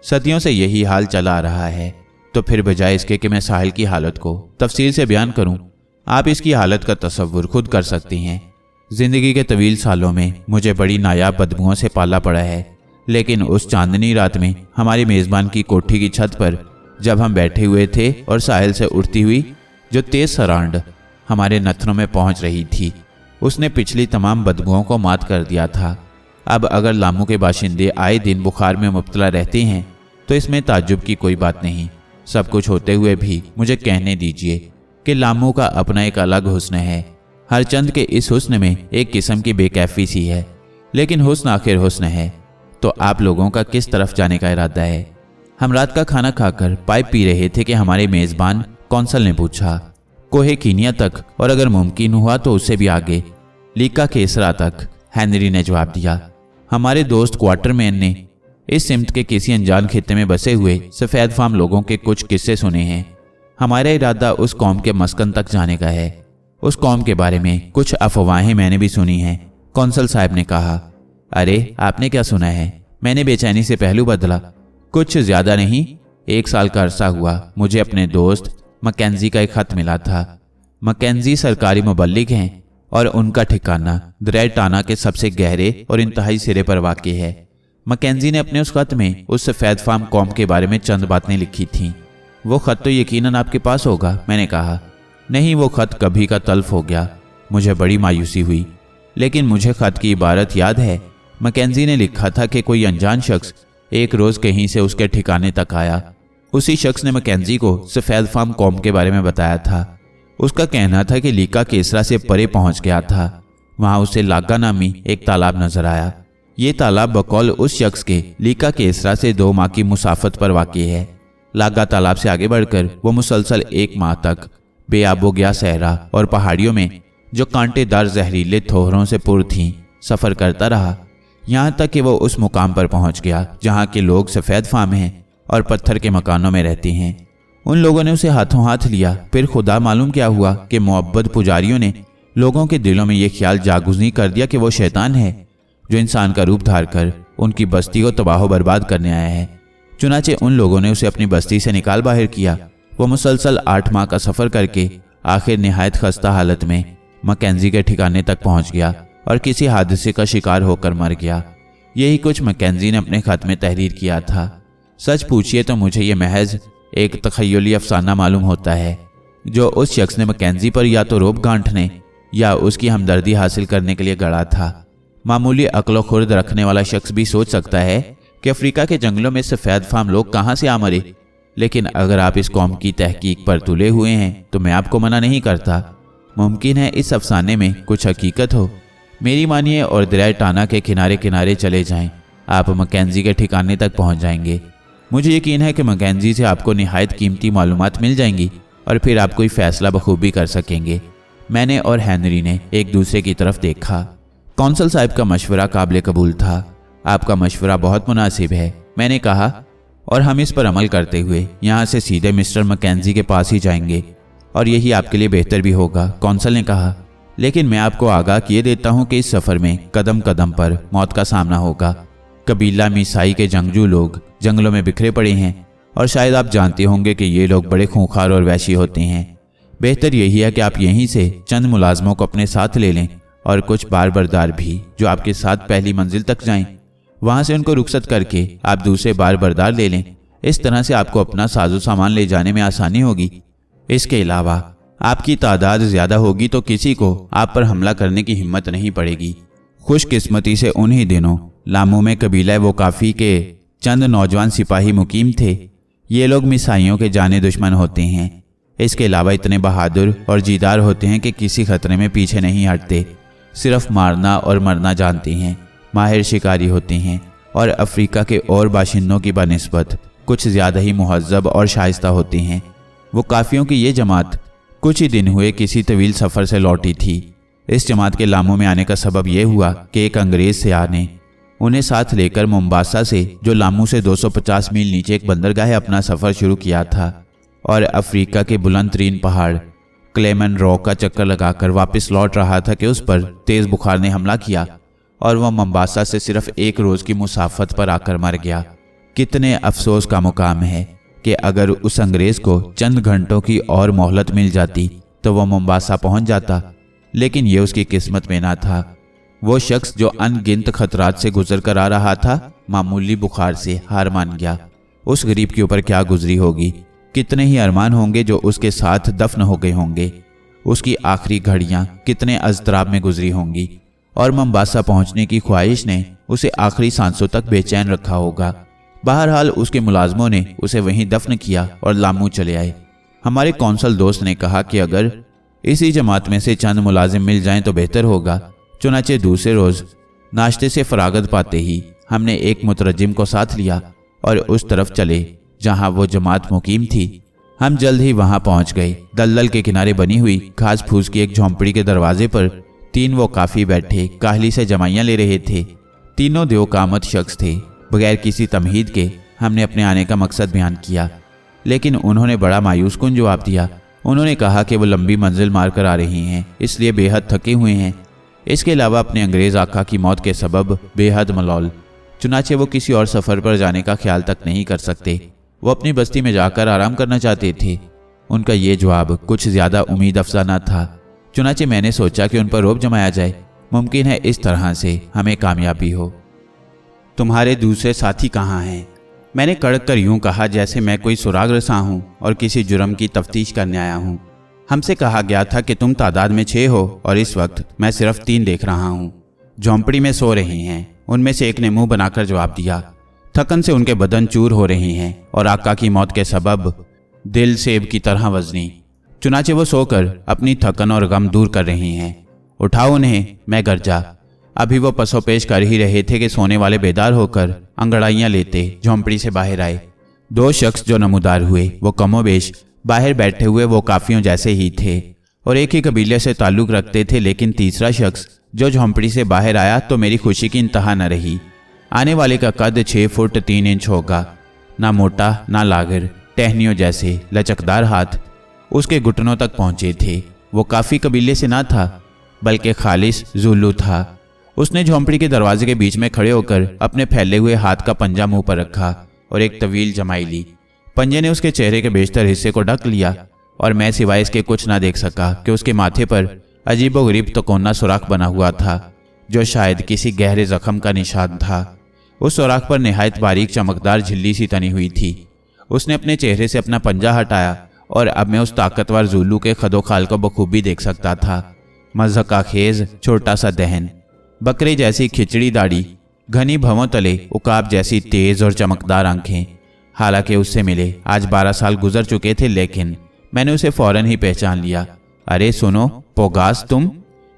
सदियों से यही हाल चला आ रहा है। तो फिर बजाय इसके कि मैं साहिल की हालत को तफसील से बयान करूं, आप इसकी हालत का तसव्वुर खुद कर सकती हैं। ज़िंदगी के तवील सालों में मुझे बड़ी नायाब बदबुओं से पाला पड़ा है, लेकिन उस चांदनी रात में हमारी मेज़बान की कोठी की छत पर जब हम बैठे हुए थे और साहिल से उड़ती हुई जो तेज़ सरांड हमारे नथनों में पहुंच रही थी, उसने पिछली तमाम बदबुओं को मात कर दिया था। अब अगर लामू के बाशिंदे आए दिन बुखार में मुब्तला रहते हैं तो इसमें ताज्जुब की कोई बात नहीं। सब कुछ होते हुए भी मुझे कहने दीजिए कि लामू का अपना एक अलग हुस्न है। हर चंद के इस हुस्न में एक किस्म की बेकैफी सी है, लेकिन हुस्न आखिर हुस्न है। तो आप लोगों का किस तरफ जाने का इरादा है? हम रात का खाना खाकर पाइप पी रहे थे कि हमारे मेजबान कौंसल ने पूछा। कोहे कीनिया तक, और अगर मुमकिन हुआ तो उससे भी आगे, लीका केसरा तक, हेनरी ने जवाब दिया। हमारे दोस्त क्वार्टरमैन ने इस सिमत के किसी अनजान खित्ते में बसे हुए सफ़ेद फार्म लोगों के कुछ किस्से सुने हैं। हमारा इरादा उस कौम के मस्कन तक जाने का है। उस कौम के बारे में कुछ अफवाहें मैंने भी सुनी हैं, कौंसल साहब ने कहा। अरे, आपने क्या सुना है? मैंने बेचैनी से पहलू बदला। कुछ ज़्यादा नहीं, 1 साल का अरसा हुआ मुझे अपने दोस्त मैकेंजी का एक खत मिला था। मैकेंजी सरकारी मुबल्लिग हैं और उनका ठिकाना दरिया टाना के सबसे गहरे और इंतहाई सिरे पर वाक़ है। मैकेंजी ने अपने उस खत में उस सफ़ेद फार्म कौम के बारे में चंद बातें लिखी थीं। वो खत तो यकीनन आपके पास होगा, मैंने कहा। नहीं, वो खत कभी का तल्फ हो गया। मुझे बड़ी मायूसी हुई, लेकिन मुझे खत की इबारत याद है। मैकेंजी ने लिखा था कि कोई अनजान शख्स एक रोज़ कहीं से उसके ठिकाने तक आया। उसी शख्स ने मैकेंजी को सफ़ेद फार्म कौम के बारे में बताया था। उसका कहना था कि लीका केसरा से परे पहुंच गया था। वहां उसे लागा नामी एक तालाब नजर आया। ये तालाब बकौल उस शख्स के लीका केसरा से 2 माह की मुसाफत पर वाक़ है। लागा तालाब से आगे बढ़कर वो मुसलसल 1 माह तक बेआबो गया सहरा और पहाड़ियों में जो कांटेदार जहरीले थोहरों से पुर थीं सफ़र करता रहा, यहाँ तक कि वो उस मुकाम पर पहुँच गया जहाँ के लोग सफ़ेद फार्म हैं और पत्थर के मकानों में रहते हैं। उन लोगों ने उसे हाथों हाथ लिया। फिर खुदा मालूम क्या हुआ कि मुअब्बद पुजारियों ने लोगों के दिलों में ये ख्याल जागुज़नी कर दिया कि वो शैतान है जो इंसान का रूप धार कर उनकी बस्ती को तबाह बर्बाद करने आया है। चुनाचे उन लोगों ने उसे अपनी बस्ती से निकाल बाहर किया। वो मुसलसल 8 माह का सफ़र करके आखिर निहायत खस्ता हालत में मैकेंजी के ठिकाने तक पहुंच गया और किसी हादसे का शिकार होकर मर गया। यही कुछ मैकेंजी ने अपने खत में तहरीर किया था। सच पूछिए तो मुझे ये महज एक तखय्युली अफसाना मालूम होता है जो उस शख्स ने मैकेंजी पर या तो रोब गांठने या उसकी हमदर्दी हासिल करने के लिए गढ़ा था। मामूली अक्ल खुर्द रखने वाला शख्स भी सोच सकता है कि अफ्रीका के जंगलों में सफ़ेद फार्म लोग कहाँ से आ मरे। लेकिन अगर आप इस कौम की तहकीक पर तुले हुए हैं तो मैं आपको मना नहीं करता। मुमकिन है इस अफसाने में कुछ हकीकत हो। मेरी मानिए और दरिया टाना के किनारे किनारे चले जाएं। आप मैकेंजी के ठिकाने तक पहुंच जाएंगे। मुझे यकीन है कि मैकेंजी से आपको निहायत कीमती मालूमात मिल जाएंगी और फिर आप कोई फैसला बखूबी कर सकेंगे। मैंने और हेनरी ने एक दूसरे की तरफ देखा। कौंसल साहब का मशवरा काबिल कबूल था। आपका मशवरा बहुत मुनासिब है, मैंने कहा, और हम इस पर अमल करते हुए यहाँ से सीधे मिस्टर मैकेंजी के पास ही जाएंगे और यही आपके लिए बेहतर भी होगा, कौंसल ने कहा। लेकिन मैं आपको आगाह किए देता हूँ कि इस सफ़र में कदम कदम पर मौत का सामना होगा। कबीला मिसाई के जंगजू लोग जंगलों में बिखरे पड़े हैं और शायद आप जानते होंगे कि ये लोग बड़े खूंखार और वैशी होते हैं। बेहतर यही है कि आप यहीं से चंद मुलाजमों को अपने साथ ले लें और कुछ बारबरदार भी जो आपके साथ पहली मंजिल तक जाएं। वहाँ से उनको रुखसत करके आप दूसरे बारबरदार ले लें। इस तरह से आपको अपना साजो सामान ले जाने में आसानी होगी। इसके अलावा आपकी तादाद ज़्यादा होगी तो किसी को आप पर हमला करने की हिम्मत नहीं पड़ेगी। खुशकिस्मती से उन्हीं दिनों लामू में कबीला वो काफ़ी के चंद नौजवान सिपाही मुकीम थे। ये लोग मिसाइयों के जाने दुश्मन होते हैं। इसके अलावा इतने बहादुर और जीदार होते हैं कि किसी खतरे में पीछे नहीं हटते। सिर्फ मारना और मरना जानते हैं। माहिर शिकारी होते हैं और अफ्रीका के और बाशिंदों की बनिस्बत कुछ ज़्यादा ही मुहज़्ज़ब और शाइस्ता होते हैं। वो काफ़ियों की ये जमात कुछ ही दिन हुए किसी तवील सफ़र से लौटी थी। इस जमात के लामू में आने का सबब यह हुआ कि एक अंग्रेज़ सयाह ने उन्हें साथ लेकर मोम्बासा से, जो लामू से 250 मील नीचे एक बंदरगाह है, अपना सफ़र शुरू किया था और अफ्रीका के बुलंद तरीन पहाड़ क्लेमन रॉक का चक्कर लगाकर वापस लौट रहा था कि उस पर तेज़ बुखार ने हमला किया और वह मोम्बासा से सिर्फ 1 रोज़ की मुसाफत पर आकर मर गया। कितने अफसोस का मुकाम है कि अगर उस अंग्रेज़ को चंद घंटों की और मोहलत मिल जाती तो वह मोम्बासा पहुंच जाता, लेकिन यह उसकी किस्मत में ना था। वो शख्स जो अनगिनत खतरात से गुजर कर आ रहा था, मामूली बुखार से हार मान गया। उस गरीब के ऊपर क्या गुजरी होगी, कितने ही अरमान होंगे जो उसके साथ दफन हो गए होंगे। उसकी आखिरी घड़ियां कितने अज़तराब में गुजरी होंगी और मोम्बासा पहुंचने की ख्वाहिश ने उसे आखिरी सांसों तक बेचैन रखा होगा। बहरहाल उसके मुलाजमों ने उसे वहीं दफन किया और लामू चले आए। हमारे कौंसल दोस्त ने कहा कि अगर इसी जमात में से चंद मुलाजिम मिल जाएं तो बेहतर होगा। चुनाचे दूसरे रोज़ नाश्ते से फरागत पाते ही हमने एक मुतरजिम को साथ लिया और उस तरफ चले जहां वो जमात मुकीम थी। हम जल्द ही वहां पहुंच गए। दलदल के किनारे बनी हुई घास फूस की एक झोंपड़ी के दरवाजे पर 3 वो काफी बैठे काहली से जमाइयां ले रहे थे। तीनों देवकामत शख्स थे। बगैर किसी तमहीद के हमने अपने आने का मकसद बयान किया, लेकिन उन्होंने बड़ा मायूस कुन जवाब दिया। उन्होंने कहा कि वो लंबी मंजिल मार कर आ रही हैं, इसलिए बेहद थके हुए हैं। इसके अलावा अपने अंग्रेज़ आका की मौत के सबब बेहद मलौल, चुनाचे वो किसी और सफ़र पर जाने का ख्याल तक नहीं कर सकते। वो अपनी बस्ती में जाकर आराम करना चाहते थे। उनका ये जवाब कुछ ज़्यादा उम्मीद अफजा न था। चुनाचे मैंने सोचा कि उन पर रोब जमाया जाए, मुमकिन है इस तरह से हमें कामयाबी हो। तुम्हारे दूसरे साथी कहाँ हैं? मैंने कड़क कर यूं कहा जैसे मैं कोई सुराग रसा हूं और किसी जुर्म की तफ्तीश करने आया हूं। हमसे कहा गया था कि तुम तादाद में 6 हो और इस वक्त मैं सिर्फ 3 देख रहा हूं। झोंपड़ी में सो रहे हैं। उनमें से एक ने मुंह बनाकर जवाब दिया। थकन से उनके बदन चूर हो रहे हैं और आका की मौत के सबब दिल सेब की तरह वजनी। चुनाचे वो सोकर अपनी थकन और गम दूर कर रहे हैं। उठाओ उन्हें, मैं गरजा। अभी वो पसोपेश कर ही रहे थे कि सोने वाले बेदार होकर अंगड़ाइयां लेते झोंपड़ी से बाहर आए। 2 शख्स जो नमूदार हुए वो कमोबेश बाहर बैठे हुए वो काफियों जैसे ही थे और एक ही कबीले से ताल्लुक रखते थे, लेकिन तीसरा शख्स जो झोंपड़ी से बाहर आया तो मेरी खुशी की इंतहा न रही। आने वाले का कद 6 फुट 3 इंच होगा, ना मोटा ना लागर, टहनियों जैसे लचकदार हाथ उसके घुटनों तक पहुंचे थे। वो काफी कबीले से ना था बल्कि खालिस जुल्लू था। उसने झोंपड़ी के दरवाजे के बीच में खड़े होकर अपने फैले हुए हाथ का पंजा मुंह पर रखा और एक तवील जमाई ली। पंजे ने उसके चेहरे के बेशतर हिस्से को ढक लिया और मैं सिवाय इसके कुछ ना देख सका कि उसके माथे पर अजीबोगरीब तकोना सुराख बना हुआ था जो शायद किसी गहरे जख्म का निशान था। उस सुराख पर निहायत बारीक चमकदार झिल्ली सी तनी हुई थी। उसने अपने चेहरे से अपना पंजा हटाया और अब मैं उस ताकतवर जुल्लू के खदोखाल को बखूबी देख सकता था। मज़हक़ाखेज़ छोटा सा दहन, बकरे जैसी खिचड़ी दाढ़ी, घनी भंवों तले उकाब जैसी तेज और चमकदार आंखें। हालांकि उससे मिले आज 12 साल गुजर चुके थे, लेकिन मैंने उसे फौरन ही पहचान लिया। अरे सुनो पोगास तुम,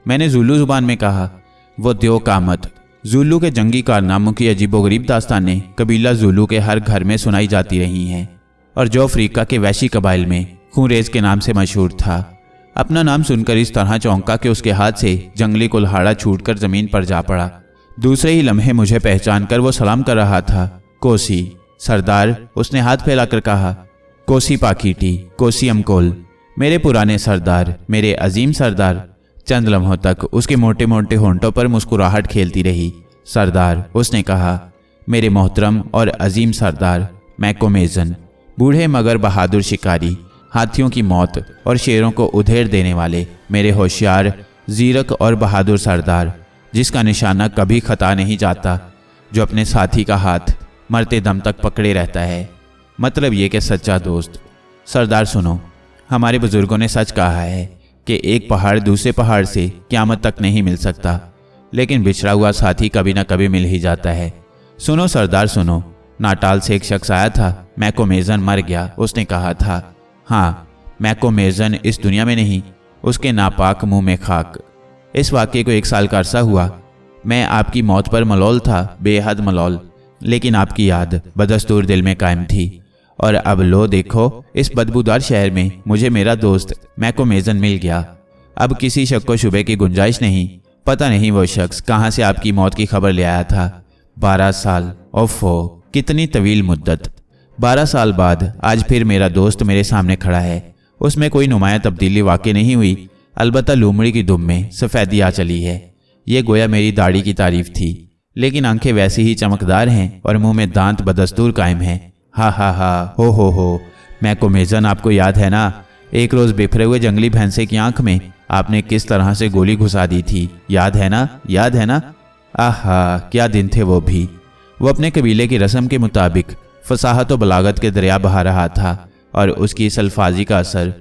मैंने जुल्लू जुबान में कहा। वो द्यो कामत जुल्लू के जंगी कारनामों की अजीबोगरीब दास्तानें कबीला जुल्लू के हर घर में सुनाई जाती रही हैं और जो अफ्रीका के वैशी कबाइल में खूंरेज के नाम से मशहूर था। अपना नाम सुनकर इस तरह चौंका कि उसके हाथ से जंगली कुल्हाड़ा छूटकर जमीन पर जा पड़ा। दूसरे ही लम्हे मुझे पहचान कर वो सलाम कर रहा था। कोसी सरदार, उसने हाथ फैलाकर कहा। कोसी पाकीटी, कोसी अमकोल, मेरे पुराने सरदार, मेरे अजीम सरदार। चंद लम्हों तक उसके मोटे मोटे होंठों पर मुस्कुराहट खेलती रही। सरदार, उसने कहा। मेरे मोहतरम और अजीम सरदार मैकोमेजन, बूढ़े मगर बहादुर शिकारी, हाथियों की मौत और शेरों को उधेड़ देने वाले मेरे होशियार, जीरक और बहादुर सरदार, जिसका निशाना कभी खता नहीं जाता, जो अपने साथी का हाथ मरते दम तक पकड़े रहता है। मतलब ये कि सच्चा दोस्त। सरदार सुनो, हमारे बुजुर्गों ने सच कहा है कि एक पहाड़ दूसरे पहाड़ से क़यामत तक नहीं मिल सकता, लेकिन बिछड़ा हुआ साथी कभी ना कभी मिल ही जाता है। सुनो सरदार सुनो, नाटाल से एक शख्स आया था। मैकोमेजन मर गया, उसने कहा था। हाँ, मैकोमेजन इस दुनिया में नहीं, उसके नापाक मुंह में खाक। इस वाक़े को 1 साल का अरसा हुआ। मैं आपकी मौत पर मलौल था, बेहद मलौल, लेकिन आपकी याद बदस्तूर दिल में कायम थी। और अब लो देखो, इस बदबूदार शहर में मुझे मेरा दोस्त मैकोमेजन मिल गया। अब किसी शक को शुबे की गुंजाइश नहीं। पता नहीं वो शख्स कहाँ से आपकी मौत की खबर ले आया था। 12 साल, ओफो कितनी तवील मुद्दत। 12 साल बाद आज फिर मेरा दोस्त मेरे सामने खड़ा है। उसमें कोई नुमाया तब्दीली वाक़ई नहीं हुई, अलबत्ता लूमड़ी की दुम में सफ़ेदी आ चली है। ये गोया मेरी दाढ़ी की तारीफ थी, लेकिन आंखें वैसी ही चमकदार हैं और मुंह में दांत बदस्तूर कायम हैं। हा हा हा, हो मैकोमेजन, आपको याद है ना, एक रोज़ बिखरे हुए जंगली भैंसे की आंख में आपने किस तरह से गोली घुसा दी थी, याद है ना, याद है ना? आहा, क्या दिन थे वो भी। वो अपने कबीले की रस्म के मुताबिक फसाहत व बलागत के दरिया बहा रहा था और उसकी इस अल्फाजी का असर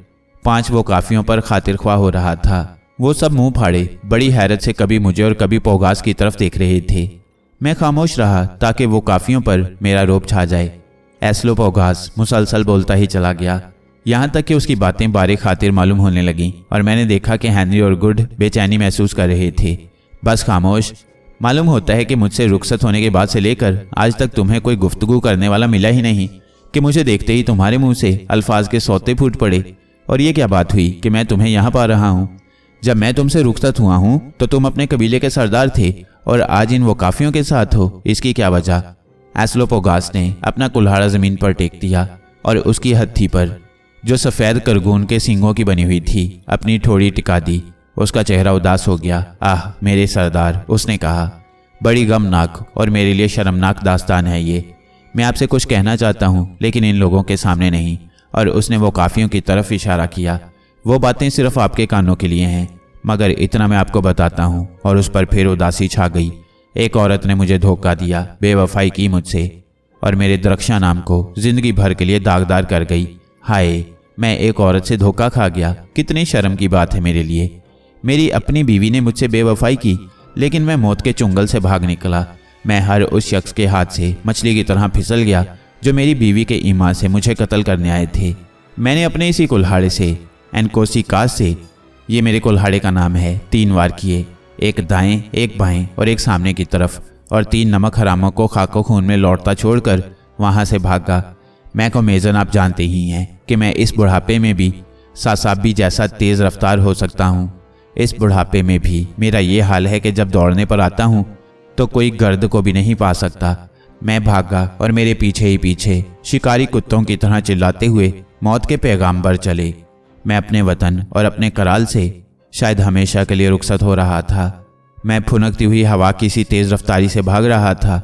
5 वो काफियों पर खातिर ख्वाह हो रहा था। वो सब मुंह फाड़े बड़ी हैरत से कभी मुझे और कभी पोगास की तरफ देख रहे थे। मैं खामोश रहा ताकि वो काफियों पर मेरा रोब छा जाए। एस्लो पोगास मुसलसल बोलता ही चला गया। यहाँ तक कि उसकी बातें बारे खातिर मालूम होने लगीं और मैंने देखा कि हेनरी और गुड बेचैनी महसूस कर रहे थे। बस खामोश। मालूम होता है कि मुझसे रुखसत होने के बाद से लेकर आज तक तुम्हें कोई गुफ्तगू करने वाला मिला ही नहीं कि मुझे देखते ही तुम्हारे मुंह से अल्फाज के सौते फूट पड़े। और ये क्या बात हुई कि मैं तुम्हें यहाँ पा रहा हूँ? जब मैं तुमसे रुखसत हुआ हूँ तो तुम अपने कबीले के सरदार थे और आज इन वकाफियों के साथ हो। इसकी क्या वजह? एस्लोपोगास ने अपना कुल्हाड़ा जमीन पर टेक दिया और उसकी हथी पर, जो सफ़ेद करगून के सींगों की बनी हुई थी, अपनी ठोड़ी टिका दी। उसका चेहरा उदास हो गया। आह मेरे सरदार, उसने कहा, बड़ी गमनाक और मेरे लिए शर्मनाक दास्तान है ये। मैं आपसे कुछ कहना चाहता हूँ लेकिन इन लोगों के सामने नहीं। और उसने वो काफियों की तरफ इशारा किया। वो बातें सिर्फ आपके कानों के लिए हैं, मगर इतना मैं आपको बताता हूँ। और उस पर फिर उदासी छा गई। एक औरत ने मुझे धोखा दिया, बेवफाई की मुझसे और मेरे दरख्शा नाम को जिंदगी भर के लिए दागदार कर गई। हाय, मैं एक औरत से धोखा खा गया। कितनी शर्म की बात है मेरे लिए। मेरी अपनी बीवी ने मुझसे बेवफाई की, लेकिन मैं मौत के चुंगल से भाग निकला। मैं हर उस शख्स के हाथ से मछली की तरह फिसल गया जो मेरी बीवी के ईमान से मुझे कत्ल करने आए थे। मैंने अपने इसी कुल्हाड़े से, एनकोसिकास से, ये मेरे कुल्हाड़े का नाम है, 3 वार किए, एक दाएं, एक बाएं और एक सामने की तरफ, और 3 नमक हरामों को खाको खून में लौटता छोड़कर वहां से भागा। मैं को मेजन आप जानते ही हैं कि मैं इस बुढ़ापे में भी सासाबी जैसा तेज़ रफ्तार हो सकता हूँ। इस बुढ़ापे में भी मेरा ये हाल है कि जब दौड़ने पर आता हूँ तो कोई गर्द को भी नहीं पा सकता। मैं भागा और मेरे पीछे ही पीछे शिकारी कुत्तों की तरह चिल्लाते हुए मौत के पैगाम्बर चले। मैं अपने वतन और अपने कराल से शायद हमेशा के लिए रुखसत हो रहा था। मैं फुनकती हुई हवा की सी तेज़ रफ्तारी से भाग रहा था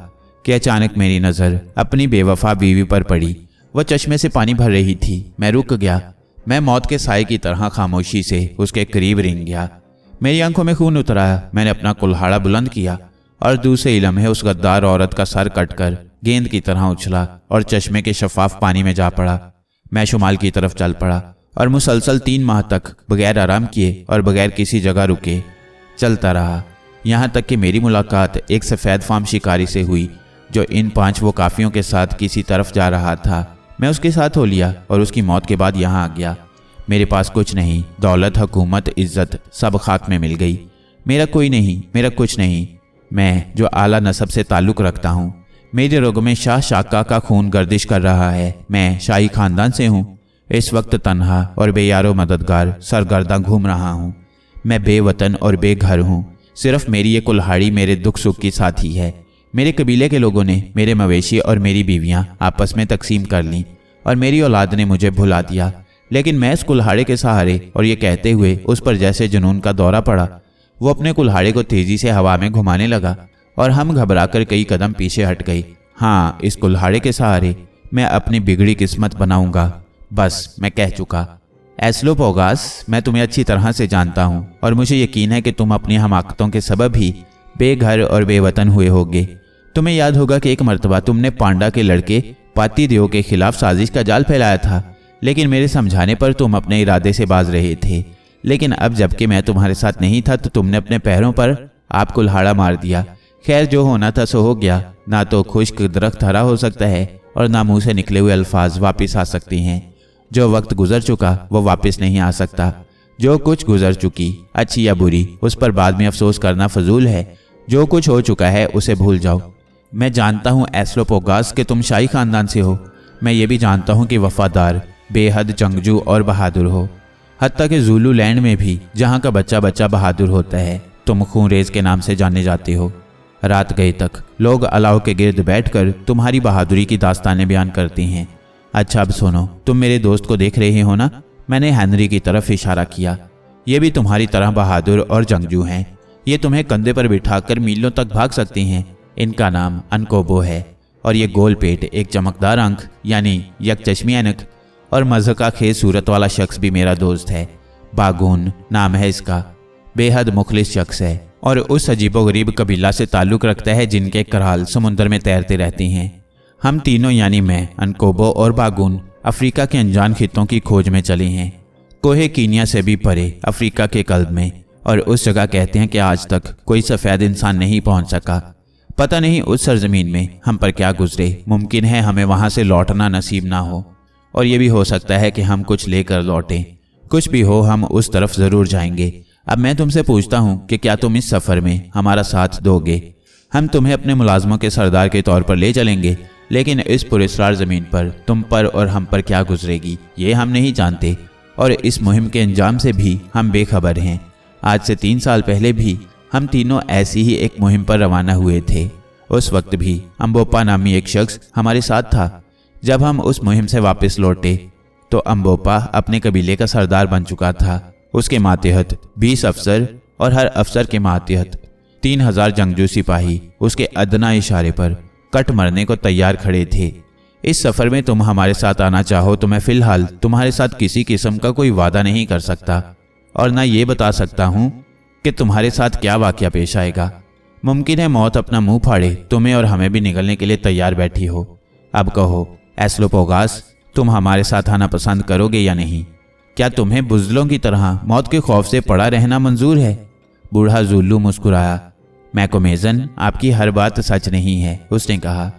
कि अचानक मेरी नज़र अपनी बेवफा बीवी पर पड़ी। वह चश्मे से पानी भर रही थी। मैं रुक गया। मैं मौत के साए की तरह खामोशी से उसके करीब रिंग गया। मेरी आंखों में खून उतर आया। मैंने अपना कुल्हाड़ा बुलंद किया और दूसरे लम्हे उस गद्दार औरत का सर कटकर गेंद की तरह उछला और चश्मे के शफाफ पानी में जा पड़ा। मैं शुमाल की तरफ चल पड़ा और मुसलसल 3 माह तक बगैर आराम किए और बगैर किसी जगह रुके चलता रहा, यहाँ तक कि मेरी मुलाकात एक सफ़ेद फार्म शिकारी से हुई जो इन 5 वकाफियों के साथ किसी तरफ जा रहा था। मैं उसके साथ हो लिया और उसकी मौत के बाद यहाँ आ गया। मेरे पास कुछ नहीं, दौलत, हुकूमत, इज्जत सब खाक में मिल गई। मेरा कोई नहीं, मेरा कुछ नहीं। मैं जो आला नसब से ताल्लुक़ रखता हूँ, मेरे रगों में शाह शाका का खून गर्दिश कर रहा है। मैं शाही ख़ानदान से हूँ। इस वक्त तन्हा और बेयारो मददगार सरगर्दा घूम रहा हूँ। मैं बेवतन और बेघर हूँ। सिर्फ मेरी ये कुल्हाड़ी मेरे दुख सुख की साथी है। मेरे कबीले के लोगों ने मेरे मवेशी और मेरी बीवियाँ आपस में तकसीम कर लीं और मेरी औलाद ने मुझे भुला दिया। लेकिन मैं इस कुल्हाड़े के सहारे, और ये कहते हुए उस पर जैसे जुनून का दौरा पड़ा, वो अपने कुल्हाड़े को तेजी से हवा में घुमाने लगा और हम घबराकर कई कदम पीछे हट गए। हाँ, इस कुल्हाड़े के सहारे मैं अपनी बिगड़ी किस्मत बनाऊंगा। बस मैं कह चुका। एस्लोपोगास, मैं तुम्हें अच्छी तरह से जानता हूँ और मुझे यकीन है कि तुम अपनी हमाकतों के सबब ही बेघर और बेवतन हुए होगे। तुम्हें याद होगा कि एक मर्तबा तुमने पांडा के लड़के पातिदेव के खिलाफ साजिश का जाल फैलाया था, लेकिन मेरे समझाने पर तुम अपने इरादे से बाज रहे थे। लेकिन अब जबकि मैं तुम्हारे साथ नहीं था तो तुमने अपने पैरों पर आप कुल्हाड़ा मार दिया। खैर, जो होना था सो हो गया। ना तो खुश्क दरख्त हरा हो सकता है और ना मुंह से निकले हुए अल्फाज वापस आ सकते हैं। जो वक्त गुजर चुका वो वापस नहीं आ सकता। जो कुछ गुजर चुकी, अच्छी या बुरी, उस पर बाद में अफसोस करना फजूल है। जो कुछ हो चुका है उसे भूल जाओ। मैं जानता हूँ एस्लोपोगास कि तुम शाही खानदान से हो। मैं ये भी जानता हूँ कि वफादार, बेहद जंगजू और बहादुर हो। हत्ता कि ज़ुलू लैंड में भी, जहाँ का बच्चा बच्चा बहादुर होता है, तुम खूनरेज के नाम से जाने जाते हो। रात गए तक लोग अलाव के गिर्द बैठकर तुम्हारी बहादुरी की दास्तानें बयान करती हैं। अच्छा अब सुनो, तुम मेरे दोस्त को देख रहे हो ना? मैंने हेनरी की तरफ इशारा किया। ये भी तुम्हारी तरह बहादुर और जंगजू हैं। ये तुम्हें कंधे पर बिठाकर मीलों तक भाग सकती हैं। इनका नाम अनकोबो है और ये गोल पेट, एक चमकदार आंख यानी यकचश्मी ऐनक और मज़का खेज सूरत वाला शख्स भी मेरा दोस्त है। बागून नाम है इसका। बेहद मुखलिस शख्स है और उस अजीबोगरीब कबीला से ताल्लुक़ रखता है जिनके कराल समुंदर में तैरते रहते हैं। हम तीनों यानी मैं, अनकोबो और बागून अफ्रीका के अनजान खित्तों की खोज में चले हैं, कोहे कीनिया से भी परे अफ्रीका के कल्ब में, और उस जगह कहते हैं कि आज तक कोई सफ़ेद इंसान नहीं पहुंच सका। पता नहीं उस सरजमीन में हम पर क्या गुजरे। मुमकिन है हमें वहां से लौटना नसीब ना हो। और ये भी हो सकता है कि हम कुछ लेकर लौटें। कुछ भी हो, हम उस तरफ ज़रूर जाएंगे। अब मैं तुमसे पूछता हूँ कि क्या तुम इस सफ़र में हमारा साथ दोगे? हम तुम्हें अपने मुलाजमों के सरदार के तौर पर ले चलेंगे, लेकिन इस पुरस्कार ज़मीन पर तुम पर और हम पर क्या गुजरेगी ये हम नहीं जानते, और इस मुहिम के अंजाम से भी हम बेखबर हैं। आज से 3 साल पहले भी हम तीनों ऐसी ही एक मुहिम पर रवाना हुए थे। उस वक्त भी अम्बोपा नामी एक शख्स हमारे साथ था। जब हम उस मुहिम से वापस लौटे तो अम्बोपा अपने कबीले का सरदार बन चुका था। उसके मातहत 20 अफसर और हर अफसर के मातहत 3000 जंगजू सिपाही उसके अदना इशारे पर कट मरने को तैयार खड़े थे। इस सफ़र में तुम हमारे साथ आना चाहो तो मैं फ़िलहाल तुम्हारे साथ किसी किस्म का कोई वादा नहीं कर सकता, और ना ये बता सकता हूँ कि तुम्हारे साथ क्या वाक़या पेश आएगा। मुमकिन है मौत अपना मुंह फाड़े तुम्हें और हमें भी निकलने के लिए तैयार बैठी हो। अब कहो एस्लोपोगास, तुम हमारे साथ आना पसंद करोगे या नहीं? क्या तुम्हें बुज़दिलों की तरह मौत के खौफ से पड़ा रहना मंजूर है? बूढ़ा जुल्लू मुस्कुराया। मैकोमेजन, आपकी हर बात सच नहीं है, उसने कहा।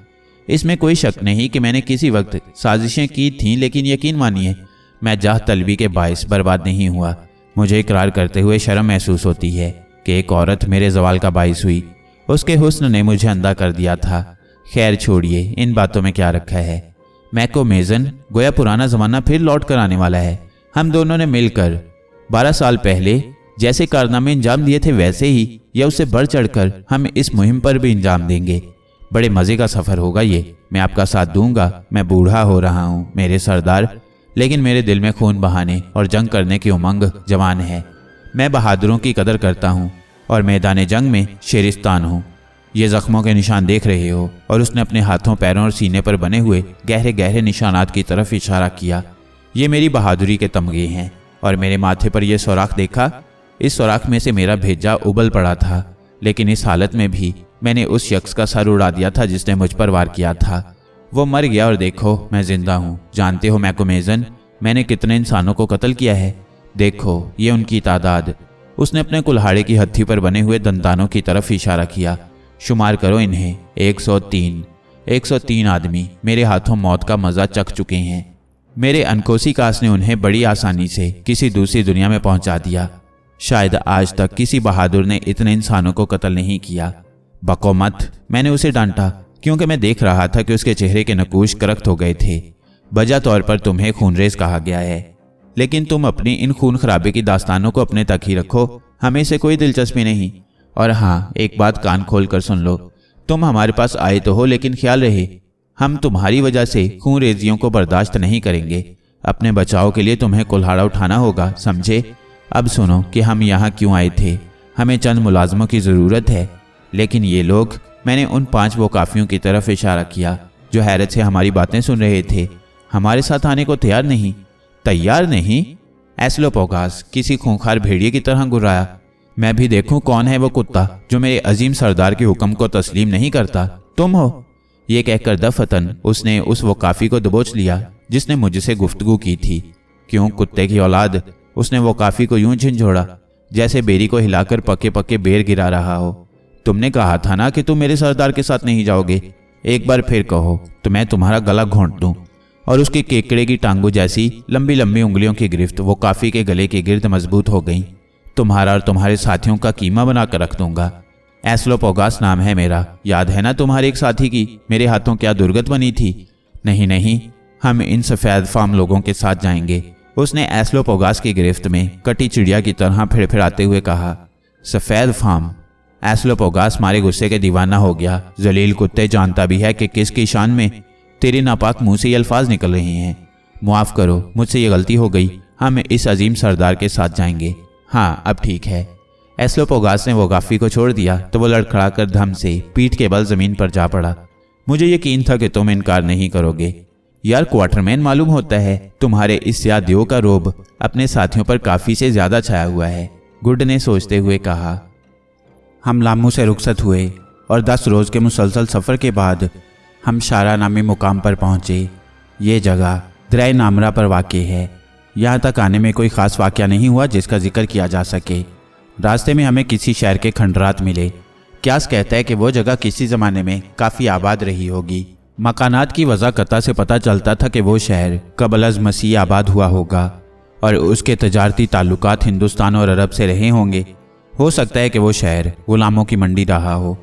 इसमें कोई शक नहीं कि मैंने किसी वक्त साजिशें की थीं, लेकिन यकीन मानिए मैं जाह तलबी के बायस बर्बाद नहीं हुआ। मुझे इकरार करते हुए शर्म महसूस होती है कि एक औरत मेरे जवाल का बायस हुई। उसके हुस्न ने मुझे अंधा कर दिया था। खैर छोड़िए, इन बातों में क्या रखा है। मैकोमेजन, गोया पुराना ज़माना फिर लौट कर आने वाला है। हम दोनों ने मिलकर 12 साल पहले जैसे कारनामे अंजाम दिए थे, वैसे ही या उससे बढ़ चढ़कर हम इस मुहिम पर भी अंजाम देंगे। बड़े मज़े का सफ़र होगा ये। मैं आपका साथ दूंगा। मैं बूढ़ा हो रहा हूँ मेरे सरदार, लेकिन मेरे दिल में खून बहाने और जंग करने की उमंग जवान है। मैं बहादुरों की कदर करता हूँ और मैदान जंग में शेरिस्तान हूँ। ये ज़ख्मों के निशान देख रहे हो, और उसने अपने हाथों, पैरों और सीने पर बने हुए गहरे गहरे निशानात की तरफ इशारा किया। ये मेरी बहादुरी के तमगे हैं। और मेरे माथे पर यह सुराख देखा? इस सुराख में से मेरा भेजा उबल पड़ा था, लेकिन इस हालत में भी मैंने उस शख्स का सर उड़ा दिया था जिसने मुझ पर वार किया था। वो मर गया और देखो मैं जिंदा हूँ। जानते हो मैकोमेजन, मैंने कितने इंसानों को कत्ल किया है? देखो ये उनकी तादाद। उसने अपने कुल्हाड़े की हत्थी पर बने हुए दंतानों की तरफ इशारा किया। शुमार करो इन्हें। 103 आदमी मेरे हाथों मौत का मज़ा चख चुके हैं। मेरे अनकोसी कास ने उन्हें बड़ी आसानी से किसी दूसरी दुनिया में पहुंचा दिया। शायद आज तक किसी बहादुर ने इतने इंसानों को कत्ल नहीं किया। बको मत, मैंने उसे डांटा, क्योंकि मैं देख रहा था कि उसके चेहरे के नकूश करख्त हो गए थे। वजह तौर पर तुम्हें खूनरेज कहा गया है, लेकिन तुम अपनी इन खून खराबे की दास्तानों को अपने तक ही रखो। हमें से कोई दिलचस्पी नहीं। और हाँ, एक बात कान खोल कर सुन लो। तुम हमारे पास आए तो हो, लेकिन ख्याल रहे हम तुम्हारी वजह से खूनरेजियों को बर्दाश्त नहीं करेंगे। अपने बचाव के लिए तुम्हें कुल्हाड़ा उठाना होगा, समझे? अब सुनो कि हम यहाँ क्यों आए थे। हमें चंद मुलाजमों की ज़रूरत है, लेकिन ये लोग, मैंने उन 5 वो काफियों की तरफ इशारा किया जो हैरत से हमारी बातें सुन रहे थे, हमारे साथ आने को तैयार नहीं। तैयार नहीं? एस्लोपोगास किसी खूंखार भेड़िए की तरह गुर्राया। मैं भी देखूं कौन है वो कुत्ता जो मेरे अजीम सरदार के हुक्म को तस्लीम नहीं करता। तुम हो। ये कहकर दफतन उसने उस वो काफी को दबोच लिया जिसने मुझसे गुफ्तगू की थी। क्यों कुत्ते की औलाद, उसने वो काफी को यूं झिंझोड़ा जैसे बेरी को हिलाकर पके पके बेर गिरा रहा हो। तुमने कहा था ना कि तुम मेरे सरदार के साथ नहीं जाओगे। एक बार फिर कहो तो मैं तुम्हारा गला घोंट दूं। और उसके केकड़े की टांगों जैसी लंबी लंबी उंगलियों की गिरफ्त वो काफी के गले के गिर्द मजबूत हो गई। तुम्हारा और तुम्हारे साथियों का कीमा बनाकर रख दूंगा। एस्लोपोगास नाम है मेरा। याद है ना तुम्हारे एक साथी की मेरे हाथों क्या दुर्गत बनी थी? नहीं नहीं, हम इन सफ़ेद फार्म लोगों के साथ जाएंगे। उसने एस्लोपोगास की गिरफ्त में कटी चिड़िया की तरह फिड़फिड़ाते हुए कहा। सफ़ेद फार्म? एस्लोपोगास मारे गुस्से के दीवाना हो गया। जलील कुत्ते, जानता भी है कि किसकी शान में तेरे नापाक मुंह से ये अल्फाज निकल रहे हैं। मुआफ़ करो, मुझसे ये गलती हो गई। हम इस अजीम सरदार के साथ जाएंगे। हाँ, अब ठीक है। एस्लोपोगास ने वो गाफी को छोड़ दिया तो वो लड़खड़ाकर धम से पीठ के बल जमीन पर जा पड़ा। मुझे यकीन था कि तुम इनकार नहीं करोगे। यार क्वार्टरमैन, मालूम होता है तुम्हारे इस सियादियों का रोब अपने साथियों पर काफ़ी से ज़्यादा छाया हुआ है, गुड ने सोचते हुए कहा। हम लामू से रुखसत हुए और 10 रोज़ के मुसलसल सफ़र के बाद हम शारा नामी मुकाम पर पहुँचे। ये जगह दरिया नामरा पर वाक़ है। यहाँ तक आने में कोई ख़ास वाक़या नहीं हुआ जिसका जिक्र किया जा सके। रास्ते में हमें किसी शहर के खंडरात मिले। क्यास कहता है कि वो जगह किसी ज़माने में काफ़ी आबाद रही होगी। मकानात की वज़ाकता से पता चलता था कि वो शहर क़ब्ल अज़ मसीह आबाद हुआ होगा और उसके तजारती ताल्लुकात हिंदुस्तान और अरब से रहे होंगे। हो सकता है कि वो शहर गुलामों की मंडी रहा हो,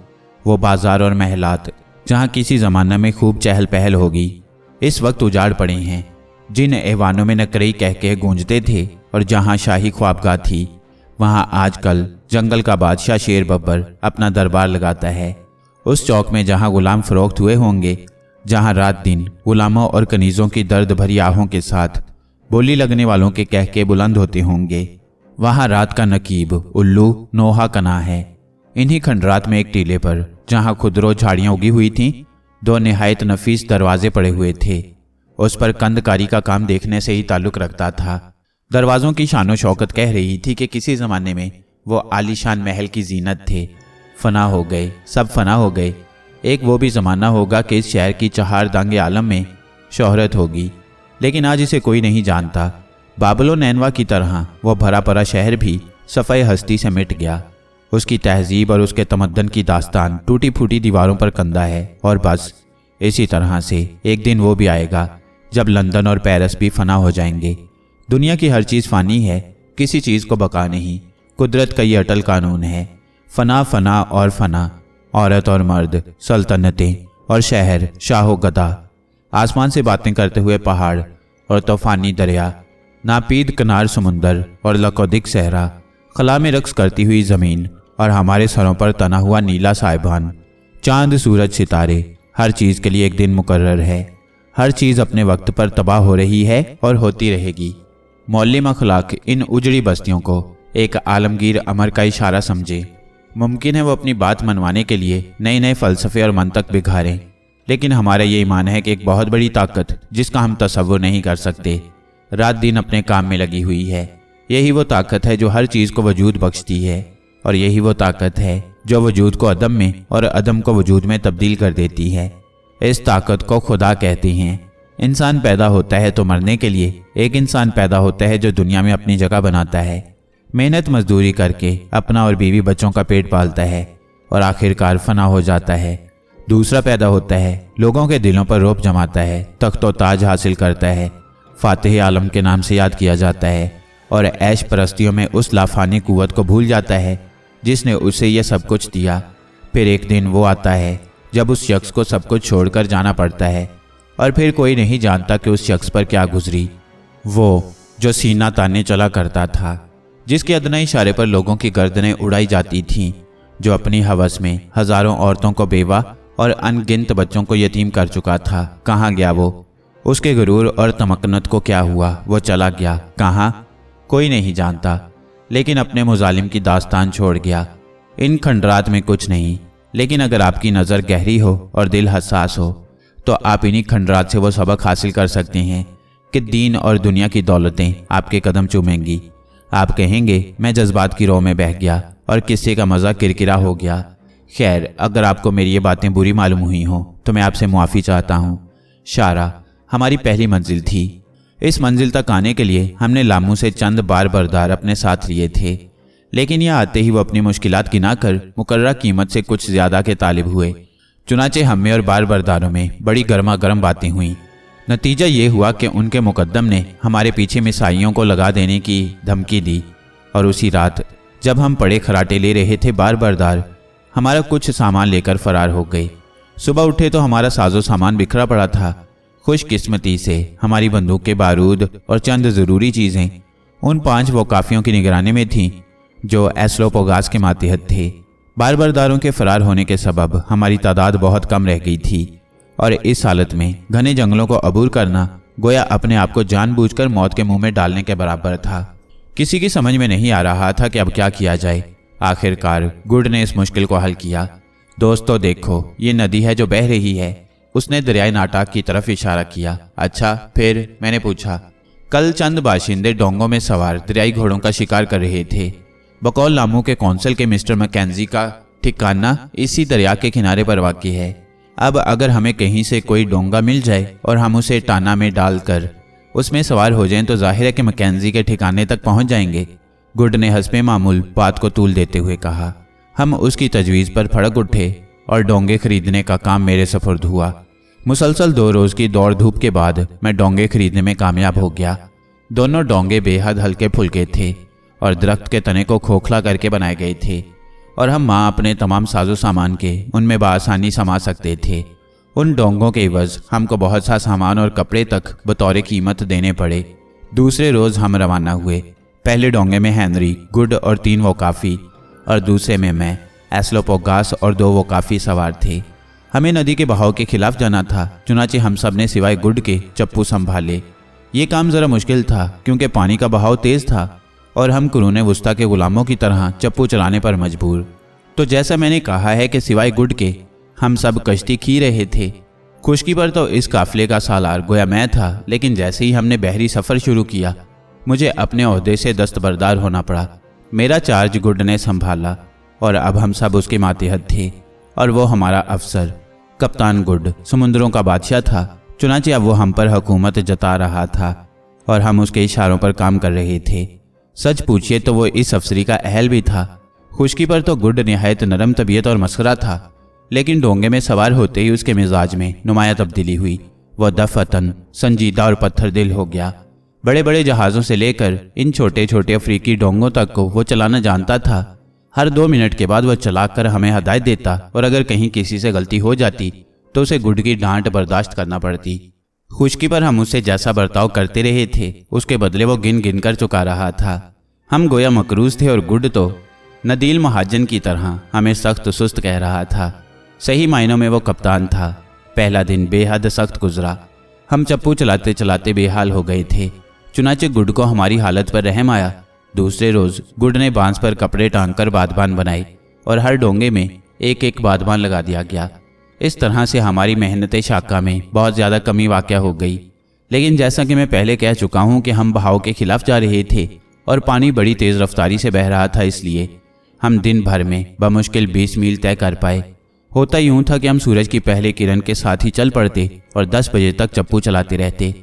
वो बाजार और महलात जहाँ किसी ज़माना में खूब चहल पहल होगी, इस वक्त उजाड़ पड़े हैं। जिन ऐवानों में नकरई कहके गूंजते थे और जहाँ शाही ख्वाबगाह थी, वहाँ आजकल जंगल का बादशाह शेर बब्बर अपना दरबार लगाता है। उस चौक में जहाँ गुलाम फरोख्त हुए होंगे, जहाँ रात दिन गुलामों और कनीज़ों की दर्द भरी आहों के साथ बोली लगने वालों के कहके बुलंद होते होंगे, वहाँ रात का नकीब उल्लू नोहा कना है। इन्हीं खंडरात में एक टीले पर जहाँ खुदरो झाड़ियाँ उगी हुई थीं, 2 निहायत नफीस दरवाजे पड़े हुए थे। उस पर कंदकारी का काम देखने से ही ताल्लुक़ रखता था। दरवाज़ों की शानो शौकत कह रही थी कि किसी ज़माने में वो आलीशान महल की जीनत थे। फना हो गए, सब फना हो गए। एक वो भी ज़माना होगा कि इस शहर की चहार दांगे आलम में शोहरत होगी, लेकिन आज इसे कोई नहीं जानता। बाबलो नैनवा की तरह वो भरा परा शहर भी सफ़े हस्ती से मिट गया। उसकी तहजीब और उसके तमद्दन की दास्तान टूटी फूटी दीवारों पर कंदा है। और बस इसी तरह से एक दिन वो भी आएगा जब लंदन और पेरिस भी फना हो जाएंगे। दुनिया की हर चीज़ फ़ानी है, किसी चीज़ को बका नहीं। कुदरत का ये अटल कानून है, फना फना और फना। औरत और मर्द, सल्तनतें और शहर, शाहो गदा, आसमान से बातें करते हुए पहाड़ और तूफानी दरिया, नापीद किनार समुंदर और लकोदिक सहरा, खला में रक्स करती हुई ज़मीन और हमारे सरों पर तना हुआ नीला साइबान, चांद सूरज सितारे, हर चीज़ के लिए एक दिन मुकर्रर है। हर चीज़ अपने वक्त पर तबाह हो रही है और होती रहेगी। मौलिम अखलाक इन उजड़ी बस्तियों को एक आलमगीर अमर का इशारा समझे। मुमकिन है वो अपनी बात मनवाने के लिए नए नए फ़लसफ़े और मंतक बिखारें, लेकिन हमारा ये ईमान है कि एक बहुत बड़ी ताकत जिसका हम तसव्वुर नहीं कर सकते, रात दिन अपने काम में लगी हुई है। यही वो ताकत है जो हर चीज़ को वजूद बख्शती है, और यही वो ताकत है जो वजूद को अदम में और अदम को वजूद में तब्दील कर देती है। इस ताकत को खुदा कहते हैं। इंसान पैदा होता है तो मरने के लिए, एक इंसान पैदा होता है जो दुनिया में अपनी जगह बनाता है, मेहनत मजदूरी करके अपना और बीवी बच्चों का पेट पालता है और आखिरकार फना हो जाता है। दूसरा पैदा होता है, लोगों के दिलों पर रौब जमाता है, तख्तो ताज हासिल करता है, फातिह आलम के नाम से याद किया जाता है और ऐश परस्तियों में उस लाफानी कुव्वत को भूल जाता है जिसने उसे यह सब कुछ दिया। फिर एक दिन वो आता है जब उस शख्स को सब कुछ छोड़कर जाना पड़ता है, और फिर कोई नहीं जानता कि उस शख्स पर क्या गुजरी। वो जो सीना ताने चला करता था, जिसके अदना इशारे पर लोगों की गर्दनें उड़ाई जाती थीं, जो अपनी हवस में हज़ारों औरतों को बेवा और अनगिनत बच्चों को यतीम कर चुका था, कहाँ गया वो? उसके गुरूर और तमक्कुनत को क्या हुआ? वो चला गया कहाँ? कोई नहीं जानता, लेकिन अपने मुजालिम की दास्तान छोड़ गया। इन खंडरात में कुछ नहीं, लेकिन अगर आपकी नज़र गहरी हो और दिल हसास हो तो आप इन्हीं खंडरात से वो सबक हासिल कर सकते हैं कि दीन और दुनिया की दौलतें आपके कदम चूमेंगी। आप कहेंगे मैं जज्बात की रोह में बह गया और किस्से का मज़ा किरकिरा हो गया। खैर, अगर आपको मेरी ये बातें बुरी मालूम हुई हों तो मैं आपसे मुआफ़ी चाहता हूँ। शारा हमारी पहली मंजिल थी। इस मंजिल तक आने के लिए हमने लामू से चंद बार बरदार अपने साथ लिए थे, लेकिन यह आते ही वो अपनी मुश्किलात गिना कर मुकर्रर कीमत से कुछ ज़्यादा के तालिब हुए। चुनाचे हमें और बार बरदारों में बड़ी गर्मा गर्म बातें हुईं। नतीजा ये हुआ कि उनके मुकद्दम ने हमारे पीछे मिसाइयों को लगा देने की धमकी दी, और उसी रात जब हम पड़े खराटे ले रहे थे, बार बरदार हमारा कुछ सामान लेकर फरार हो गए। सुबह उठे तो हमारा साजो सामान बिखरा पड़ा था। खुशकिस्मती से हमारी बंदूक के बारूद और चंद ज़रूरी चीज़ें उन 5 वकाफियों की निगरानी में थीं जो एस्लोपोगास के मातहत थे। बार बरदारों के फरार होने के सबब हमारी तादाद बहुत कम रह गई थी, और इस हालत में घने जंगलों को अबूर करना गोया अपने आप को जानबूझकर मौत के मुंह में डालने के बराबर था। किसी की समझ में नहीं आ रहा था कि अब क्या किया जाए। आखिरकार गुड ने इस मुश्किल को हल किया। दोस्तों देखो, ये नदी है जो बह रही है। उसने दरियाई नाटाक की तरफ इशारा किया। अच्छा, फिर? मैंने पूछा। कल चंद बाशिंदे डोंगों में सवार दरियाई घोड़ों का शिकार कर रहे थे। बकौल लामू के कौंसल के मिस्टर मैकेंजी का ठिकाना इसी दरिया के किनारे पर वाक़ई है। अब अगर हमें कहीं से कोई डोंगा मिल जाए और हम उसे टाना में डालकर उसमें सवार हो जाएं तो जाहिर है कि मैकेंजी के ठिकाने तक पहुंच जाएंगे। गुड ने हस्बे मामूल बात को तूल देते हुए कहा। हम उसकी तजवीज़ पर फड़क उठे और डोंगे खरीदने का काम मेरे सफर्द हुआ। मुसलसल 2 रोज की दौड़ धूप के बाद मैं डोंगे खरीदने में कामयाब हो गया। दोनों डोंगे बेहद हल्के फुल्के थे और दरख्त के तने को खोखला करके बनाए गए थे और हम माँ अपने तमाम साजो सामान के उनमें बआसानी समा सकते थे। उन डोंगों के एवज हमको बहुत सा सामान और कपड़े तक बतौर कीमत देने पड़े। दूसरे रोज हम रवाना हुए। पहले डोंगे में हेनरी, गुड और 3 वोकाफी और दूसरे में मैं, एस्लोपोगास और 2 वोकाफी सवार थे। हमें नदी के बहाव के खिलाफ जाना था, चुनाचे हम सब ने सिवाय गुड के चप्पू संभाले। ये काम ज़रा मुश्किल था क्योंकि पानी का बहाव तेज़ था और हम कुरूने वुस्ता के गुलामों की तरह चप्पू चलाने पर मजबूर। तो जैसा मैंने कहा है कि सिवाय गुड के हम सब कश्ती खी रहे थे। खुशकी पर तो इस काफिले का सालार गोया मैं था, लेकिन जैसे ही हमने बहरी सफ़र शुरू किया मुझे अपने ओहदे से दस्तबरदार होना पड़ा। मेरा चार्ज गुड ने संभाला और अब हम सब उसके मातहत थे और वो हमारा अफसर कप्तान गुड समुद्रों का बादशाह था। चुनाचे अब वो हम पर हुकूमत जता रहा था और हम उसके इशारों पर काम कर रहे थे। सच पूछिए तो वो इस अफसरी का अहल भी था। खुशकी पर तो गुड निहायत नरम तबीयत और मस्करा था, लेकिन डोंगे में सवार होते ही उसके मिजाज में नुमाया तब्दीली हुई। वह दफतन संजीदा और पत्थर दिल हो गया। बड़े बड़े जहाज़ों से लेकर इन छोटे छोटे अफ्रीकी डोंगों तक को वो चलाना जानता था। हर 2 मिनट के बाद वह चलाकर हमें हदायत देता और अगर कहीं किसी से गलती हो जाती तो उसे गुड की डांट बर्दाश्त करना पड़ती। खुशकी पर हम उससे जैसा बर्ताव करते रहे थे उसके बदले वो गिन गिन कर चुका रहा था। हम गोया मकरूज थे और गुड तो नदील महाजन की तरह हमें सख्त सुस्त कह रहा था। सही मायनों में वो कप्तान था। पहला दिन बेहद सख्त गुजरा। हम चप्पू चलाते चलाते बेहाल हो गए थे। चुनाचे गुड को हमारी हालत पर रहम आया। दूसरे रोज गुड ने बांस पर कपड़े टांग कर बादबान बनाई और हर डोंगे में एक एक बादबान लगा दिया गया। इस तरह से हमारी मेहनत शाका में बहुत ज़्यादा कमी वाक़या हो गई। लेकिन जैसा कि मैं पहले कह चुका हूँ कि हम बहाव के खिलाफ जा रहे थे और पानी बड़ी तेज़ रफ्तारी से बह रहा था, इसलिए हम दिन भर में बमुश्किल 20 मील तय कर पाए। होता यूँ था कि हम सूरज की पहले किरण के साथ ही चल पड़ते और 10 बजे तक चप्पू चलाते रहते।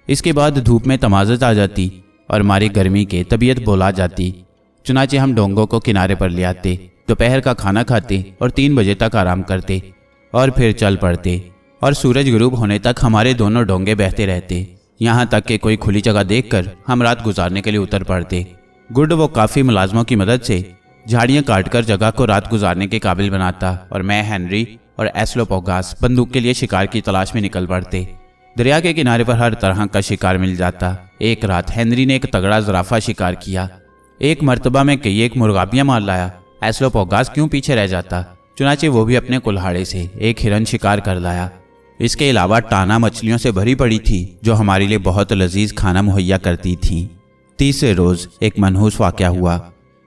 इसके बाद धूप में तमाज़त आ जाती और हमारी गर्मी के तबीयत बोला जाती। चुनाचे हम डोंगों को किनारे पर ले आते, दोपहर का खाना खाते और 3 बजे तक आराम करते और फिर चल पड़ते और सूरज गुरूब होने तक हमारे दोनों डोंगे बहते रहते। यहाँ तक कि कोई खुली जगह देखकर हम रात गुजारने के लिए उतर पड़ते। गुड वो काफ़ी मुलाजमों की मदद से झाड़ियाँ काटकर जगह को रात गुजारने के काबिल बनाता और मैं, हेनरी और एस्लोपोगास बंदूक के लिए शिकार की तलाश में निकल पड़ते। दरिया के किनारे पर हर तरह का शिकार मिल जाता। एक रात हेनरी ने एक तगड़ा ज़राफ़ा शिकार किया। एक मर्तबा में कई एक मुर्गाबियाँ मार लाया। एस्लोपोगास क्यों पीछे रह जाता, चुनाचे वो भी अपने कुल्हाड़े से एक हिरन शिकार कर लाया। इसके अलावा टाना मछलियों से भरी पड़ी थी जो हमारे लिए बहुत लजीज खाना मुहैया करती थीं। तीसरे रोज़ एक मनहूस वाक़या हुआ।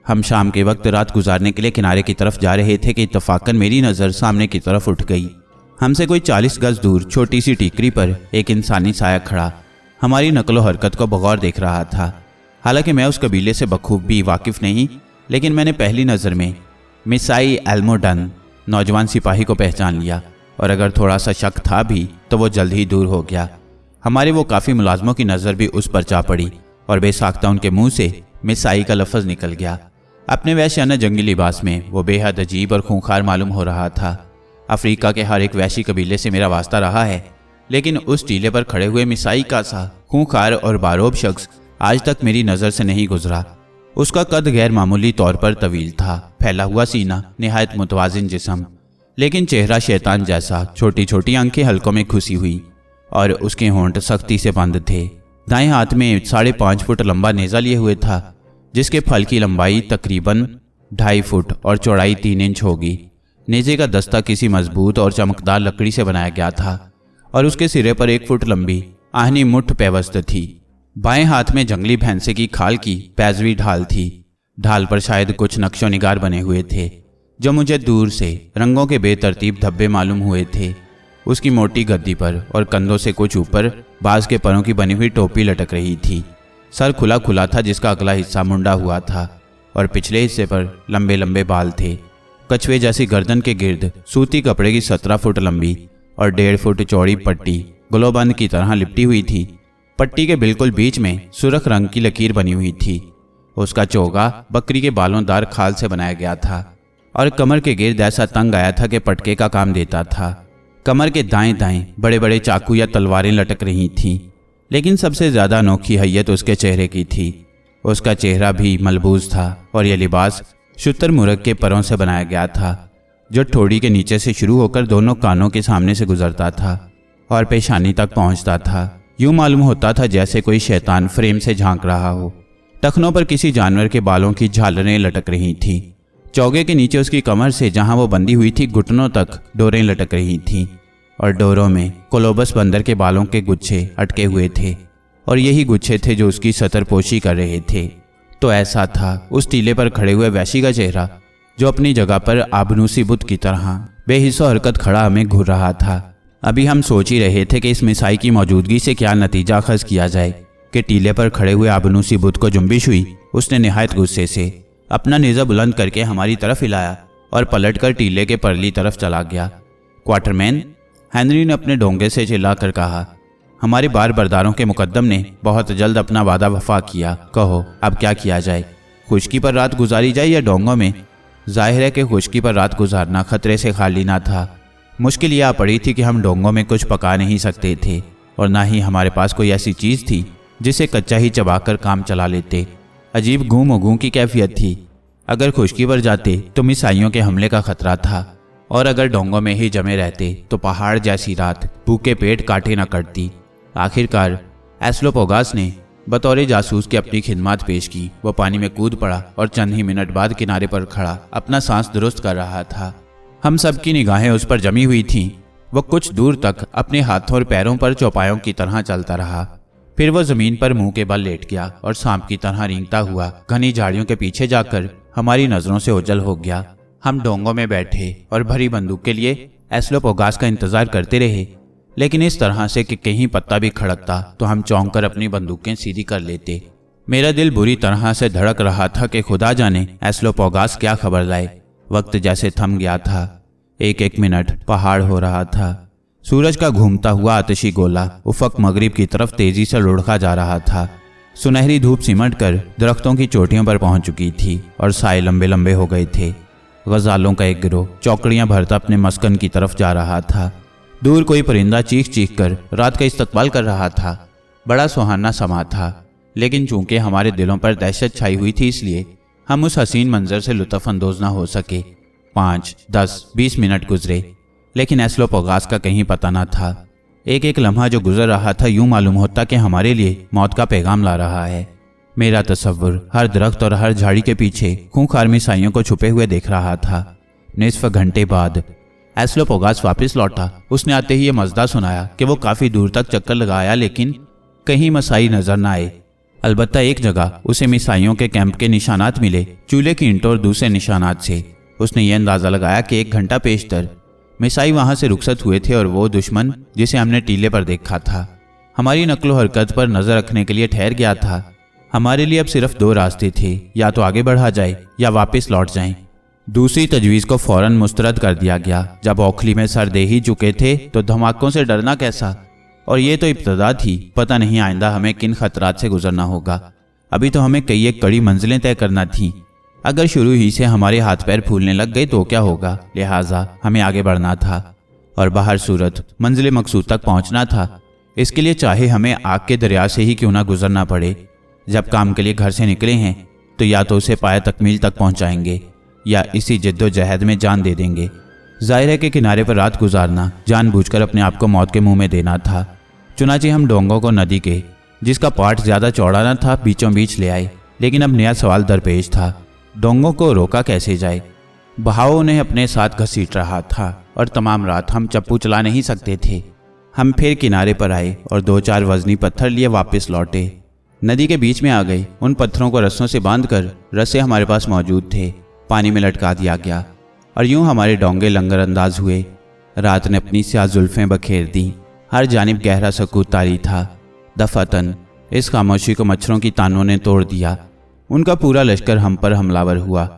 हम शाम के वक्त रात गुजारने के लिए किनारे की तरफ जा रहे थे कि इत्तफाकन मेरी नज़र सामने की तरफ उठ गई। हमसे कोई 40 गज दूर छोटी सी टीकरी पर एक इंसानी साया खड़ा हमारी नकलो हरकत को बगौर देख रहा था। हालांकि मैं उस कबीले से बखूबी वाकिफ़ नहीं, लेकिन मैंने पहली नज़र में मिसाई एल्मोडन नौजवान सिपाही को पहचान लिया और अगर थोड़ा सा शक था भी तो वो जल्द ही दूर हो गया। हमारे वो काफ़ी मुलाजमों की नज़र भी उस पर जा पड़ी और बेसाख्ता उनके मुंह से मिसाई का लफ्ज़ निकल गया। अपने वैश्याना जंगी लिबास में वो बेहद अजीब और खूंखार मालूम हो रहा था। अफ्रीका के हर एक वैशी कबीले से मेरा वास्ता रहा है, लेकिन उस टीले पर खड़े हुए मिसाई का सा खूंखार और बारोब शख्स आज तक मेरी नज़र से नहीं गुजरा। उसका कद गैर मामूली तौर पर तवील था, फैला हुआ सीना, निहायत मुतवाजिन जिस्म, लेकिन चेहरा शैतान जैसा, छोटी छोटी आंखें हल्कों में खुसी हुई और उसके होंठ सख्ती से बंद थे। दाएं हाथ में 5.5 फुट लंबा नेज़ा लिए हुए था, जिसके फल की लंबाई तकरीबन 2.5 फुट और चौड़ाई 3 इंच होगी। नेज़े का दस्ता किसी मजबूत और चमकदार लकड़ी से बनाया गया था और उसके सिरे पर 1 फुट लंबी आहनी मुठ पेवस्त थी। बाएं हाथ में जंगली भैंसे की खाल की पैजवी ढाल थी। ढाल पर शायद कुछ नक्शो निगार बने हुए थे जो मुझे दूर से रंगों के बेतरतीब धब्बे मालूम हुए थे। उसकी मोटी गद्दी पर और कंधों से कुछ ऊपर बाज के परों की बनी हुई टोपी लटक रही थी। सर खुला खुला था, जिसका अगला हिस्सा मुंडा हुआ था और पिछले हिस्से पर लंबे लंबे बाल थे। कछुए जैसी गर्दन के गिर्द सूती कपड़े की 17 फुट लंबी और 1.5 फुट चौड़ी पट्टी ग्लोबंद की तरह लिपटी हुई थी। पट्टी के बिल्कुल बीच में सुर्ख रंग की लकीर बनी हुई थी। उसका चोगा बकरी के बालोंदार खाल से बनाया गया था और कमर के गिर्द ऐसा तंग आया था कि पटके का काम देता था। कमर के दाएं दाएं बड़े बड़े चाकू या तलवारें लटक रही थीं। लेकिन सबसे ज़्यादा अनोखी हैयत उसके चेहरे की थी। उसका चेहरा भी मलबूस था और यह लिबास शुतुरमुर्ग के परों से बनाया गया था, जो ठोड़ी के नीचे से शुरू होकर दोनों कानों के सामने से गुजरता था और पेशानी तक पहुंचता था। यूं मालूम होता था जैसे कोई शैतान फ्रेम से झांक रहा हो। टखनों पर किसी जानवर के बालों की झालरें लटक रही थीं। चौगे के नीचे उसकी कमर से जहां वो बंधी हुई थी घुटनों तक डोरें लटक रही थीं और डोरों में कोलोबस बंदर के बालों के गुच्छे अटके हुए थे और यही गुच्छे थे जो उसकी सतरपोशी कर रहे थे। तो ऐसा था उस टीले पर खड़े हुए वैशी का चेहरा, जो अपनी जगह पर आबनूसी बुत की तरह बेहिस्सो हरकत खड़ा हमें घूर रहा था। अभी हम सोच ही रहे थे कि इस मिसाई की मौजूदगी से क्या नतीजा अखज़ किया जाए कि टीले पर खड़े हुए आबनूसी बुत को जुम्बिश हुई। उसने निहायत गुस्से से अपना नेज़ा बुलंद करके हमारी तरफ हिलाया और पलटकर टीले के परली तरफ चला गया। क्वार्टरमैन, हेनरी ने अपने डोंगे से चिल्लाकर कहा, हमारे बार बरदारों के मुकद्दम ने बहुत जल्द अपना वादा वफा किया। कहो अब क्या किया जाए? खुशकी पर रात गुजारी जाए या डोंगों में? जाहिर है कि खुशकी पर रात गुजारना खतरे से खाली ना था। मुश्किल यह पड़ी थी कि हम डोंगों में कुछ पका नहीं सकते थे और ना ही हमारे पास कोई ऐसी चीज़ थी जिसे कच्चा ही चबाकर काम चला लेते। अजीब गूम वगूं की कैफियत थी। अगर खुशकी पर जाते तो मिसाइयों के हमले का खतरा था और अगर डोंगों में ही जमे रहते तो पहाड़ जैसी रात भूखे पेट काटे न कटती। आखिरकार एस्लोपोगास ने बतौर जासूस की अपनी खिदमत पेश की। वो पानी में कूद पड़ा और चंद ही मिनट बाद किनारे पर खड़ा अपना सांस दुरुस्त कर रहा था। हम सब की निगाहें उस पर जमी हुई थीं। वो कुछ दूर तक अपने हाथों और पैरों पर चौपायों की तरह चलता रहा। फिर वो जमीन पर मुंह के बल लेट गया और सांप की तरह रेंगता हुआ घनी झाड़ियों के पीछे जाकर हमारी नजरों से ओझल हो गया। हम डोंगों में बैठे और भरी बंदूक के लिए एस्लोपोगास का इंतजार करते रहे, लेकिन इस तरह से कि कहीं पत्ता भी खड़कता तो हम चौंक कर अपनी बंदूकें सीधी कर लेते। मेरा दिल बुरी तरह से धड़क रहा था कि खुदा जाने एस्लोपोगास क्या खबर लाए। वक्त जैसे थम गया था। एक एक मिनट पहाड़ हो रहा था। सूरज का घूमता हुआ आतिशी गोला उफक मगरिब की तरफ तेजी से लुढ़का जा रहा था। सुनहरी धूप सिमट कर दरख्तों की चोटियों पर पहुंच चुकी थी और साए लंबे लंबे हो गए थे। गजालों का एक गिरोह चौकड़ियां भरता अपने मस्कन की तरफ जा रहा था। दूर कोई परिंदा चीख चीख कर रात का इस्तकबाल कर रहा था। बड़ा सुहाना समा था, लेकिन चूंकि हमारे दिलों पर दहशत छाई हुई थी इसलिए हम उस हसीन मंजर से लुत्फ अंदोज न हो सके। 5, 10, 20 मिनट गुजरे, लेकिन एस्लोपोगास का कहीं पता न था। एक एक लम्हा जो गुजर रहा था यूं मालूम होता कि हमारे लिए मौत का पैगाम ला रहा है। मेरा तसव्वुर हर दरख्त और हर झाड़ी के पीछे खूंखार मिसाइयों को छुपे हुए देख रहा था। निस्फ घंटे बाद एस्लोपोगास वापस लौटा। उसने आते ही ये मज़दा सुनाया कि वो काफ़ी दूर तक चक्कर लगाया, लेकिन कहीं मिसाई नजर न आए। अलबत्ता एक जगह उसे मिसाइयों के कैंप के निशानात मिले, चूल्हे की ईंटों और दूसरे निशानात से। उसने ये अंदाज़ा लगाया कि 1 घंटा पेशतर मिसाई वहां से रुखसत हुए थे और वो दुश्मन जिसे हमने टीले पर देखा था हमारी नकलो हरकत पर नजर रखने के लिए ठहर गया था। हमारे लिए अब सिर्फ 2 रास्ते थे, या तो आगे बढ़ा जाए या वापस लौट जाएं। दूसरी तजवीज़ को फौरन मुस्तरद कर दिया गया। जब औखली में सर दे ही चुके थे तो धमाकों से डरना कैसा। और ये तो इब्तदा थी, पता नहीं आइंदा हमें किन खतरात से गुजरना होगा। अभी तो हमें कई एक कड़ी मंजिलें तय करना थीं। अगर शुरू ही से हमारे हाथ पैर फूलने लग गए तो क्या होगा। लिहाजा हमें आगे बढ़ना था और बाहर सूरत मंजिल मकसूद तक पहुंचना था। इसके लिए चाहे हमें आग के दरिया से ही क्यों ना गुजरना पड़े। जब काम के लिए घर से निकले हैं तो या तो उसे पाए तकमील तक पहुंचाएंगे या इसी जद्दोजहद में जान दे देंगे। जाहिर है कि किनारे पर रात गुजारना जानबूझकर अपने आप को मौत के मुंह में देना था। चुनांचे हम डोंगों को नदी के, जिसका पाट ज़्यादा चौड़ा न था, बीचों बीच ले आए। लेकिन अब नया सवाल दरपेश था, डोंगों को रोका कैसे जाए। बहाव उन्हें अपने साथ घसीट रहा था और तमाम रात हम चप्पू चला नहीं सकते थे। हम फिर किनारे पर आए और 2-4 वजनी पत्थर लिए वापस लौटे। नदी के बीच में आ गए। उन पत्थरों को रस्सों से बांधकर, रस्से हमारे पास मौजूद थे, पानी में लटका दिया गया और यूं हमारे डोंगे लंगर अंदाज हुए। रात ने अपनी स्याह जुल्फें बखेर दी। हर जानिब गहरा सकूत तारी था। दफातन इस खामोशी को मच्छरों की तानों ने तोड़ दिया। उनका पूरा लश्कर हम पर हमलावर हुआ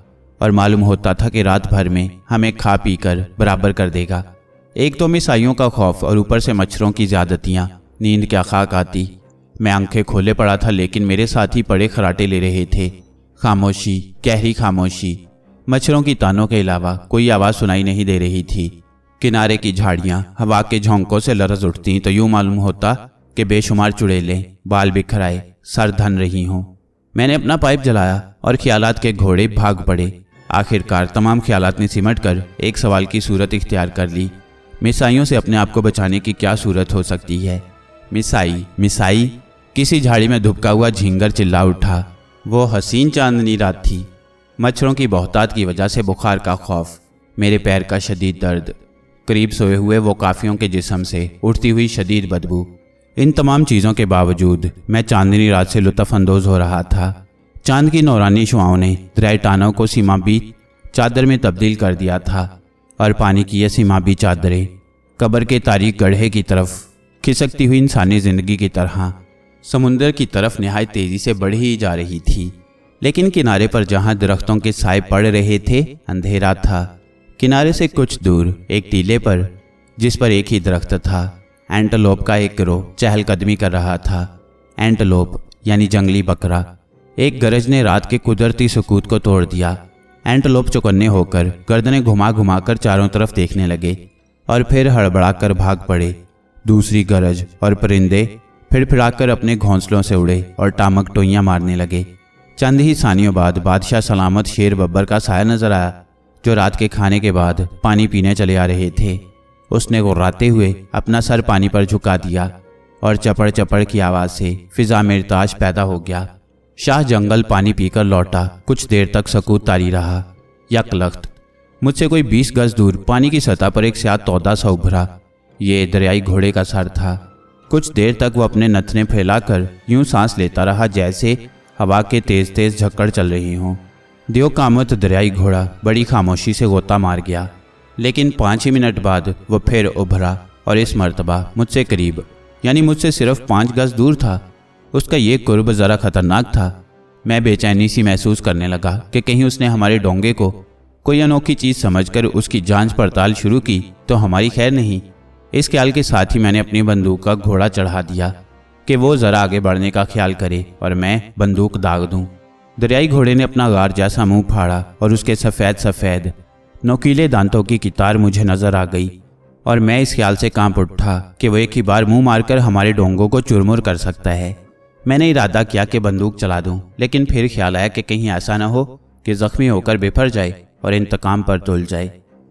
और मालूम होता था कि रात भर में हमें खा पी कर बराबर कर देगा। एक तो मिसाइयों का खौफ और ऊपर से मच्छरों की ज़्यादतियाँ। नींद क्या खाक आती। मैं आंखें खोले पड़ा था, लेकिन मेरे साथी बड़े खराटे ले रहे थे। खामोशी, गहरी खामोशी। मच्छरों की तानों के अलावा कोई आवाज़ सुनाई नहीं दे रही थी। किनारे की झाड़ियां हवा के झोंकों से लरज उठती तो यूं मालूम होता कि बेशुमार चुड़ैलें बाल बिखराए सर धन रही हों। मैंने अपना पाइप जलाया और ख्यालात के घोड़े भाग पड़े। आखिरकार तमाम ख्यालात ने सिमट कर एक सवाल की सूरत इख्तियार कर ली। मिसाइयों से अपने आप को बचाने की क्या सूरत हो सकती है? मिसाई? किसी झाड़ी में धुपका हुआ झींगर चिल्ला उठा। वो हसीन चांदनी रात थी। मच्छरों की बहुतात की वजह से बुखार का खौफ, मेरे पैर का शदीद दर्द, करीब सोए हुए वो काफियों के जिस्म से उठती हुई शदीद बदबू, इन तमाम चीज़ों के बावजूद मैं चांदनी रात से लुत्फ़ अंदोज़ हो रहा था। चांद की नौरानी शुआओं ने दरिया टानो को सीमाबी चादर में तब्दील कर दिया था और पानी की ये सीमाबी चादरें कब्र के तारीक गड्ढे की तरफ खिसकती हुई इंसानी ज़िंदगी की तरह समुंदर की तरफ निहायत तेज़ी से बढ़ ही जा रही थी। लेकिन किनारे पर जहाँ दरख्तों के साए पड़ रहे थे अंधेरा था। किनारे से कुछ दूर एक टीले पर, जिस पर एक ही दरख्त था, एंटलोप का एक गिरोह चहलकदमी कर रहा था। एंटलोप यानी जंगली बकरा। एक गरज ने रात के कुदरती सुकूत को तोड़ दिया। एंटलोप चौकन्ने होकर गर्दनें घुमा घुमा कर चारों तरफ देखने लगे और फिर हड़बड़ाकर भाग पड़े। दूसरी गरज और परिंदे फिड़फिड़ाकर अपने घोंसलों से उड़े और टामक टोइयां मारने लगे। चंद ही सानियों बाद बादशाह सलामत शेर बब्बर का साया नजर आया, जो रात के खाने के बाद पानी पीने चले आ रहे थे। उसने गुर्राते हुए अपना सर पानी पर झुका दिया और चपड़ चपड़ की आवाज़ से फिजा में इर्ताज पैदा हो गया। शाह जंगल पानी पीकर लौटा। कुछ देर तक सकूत तारी रहा। यकलख्त मुझसे कोई 20 गज दूर पानी की सतह पर एक स्याह तौदा सा उभरा। ये दरियाई घोड़े का सर था। कुछ देर तक वो अपने नथने फैलाकर यूं सांस लेता रहा जैसे हवा के तेज तेज झक्कड़ चल रही हों। दियो कामत दरियाई घोड़ा बड़ी खामोशी से गोता मार गया, लेकिन 5 ही मिनट बाद वो फिर उभरा और इस मर्तबा मुझसे करीब, यानी मुझसे सिर्फ 5 गज दूर था। उसका ये कुर्ब ज़रा खतरनाक था। मैं बेचैनी सी महसूस करने लगा कि कहीं उसने हमारे डोंगे को कोई अनोखी चीज़ समझकर उसकी जांच पड़ताल शुरू की तो हमारी खैर नहीं। इस ख्याल के साथ ही मैंने अपनी बंदूक का घोड़ा चढ़ा दिया कि वो ज़रा आगे बढ़ने का ख्याल करे और मैं बंदूक दाग दूं। दरियाई घोड़े ने अपना गार जैसा मुंह फाड़ा और उसके सफ़ेद नोकीले दांतों की कितार मुझे नज़र आ गई और मैं इस ख्याल से कांप उठा कि वो एक ही बार मुंह मारकर हमारे डोंगों को चुरमुर कर सकता है। मैंने इरादा किया कि बंदूक चला दूं, लेकिन फिर ख्याल आया कि कहीं ऐसा न हो कि ज़ख्मी होकर बिफर जाए और इंतकाम पर तुल जाए।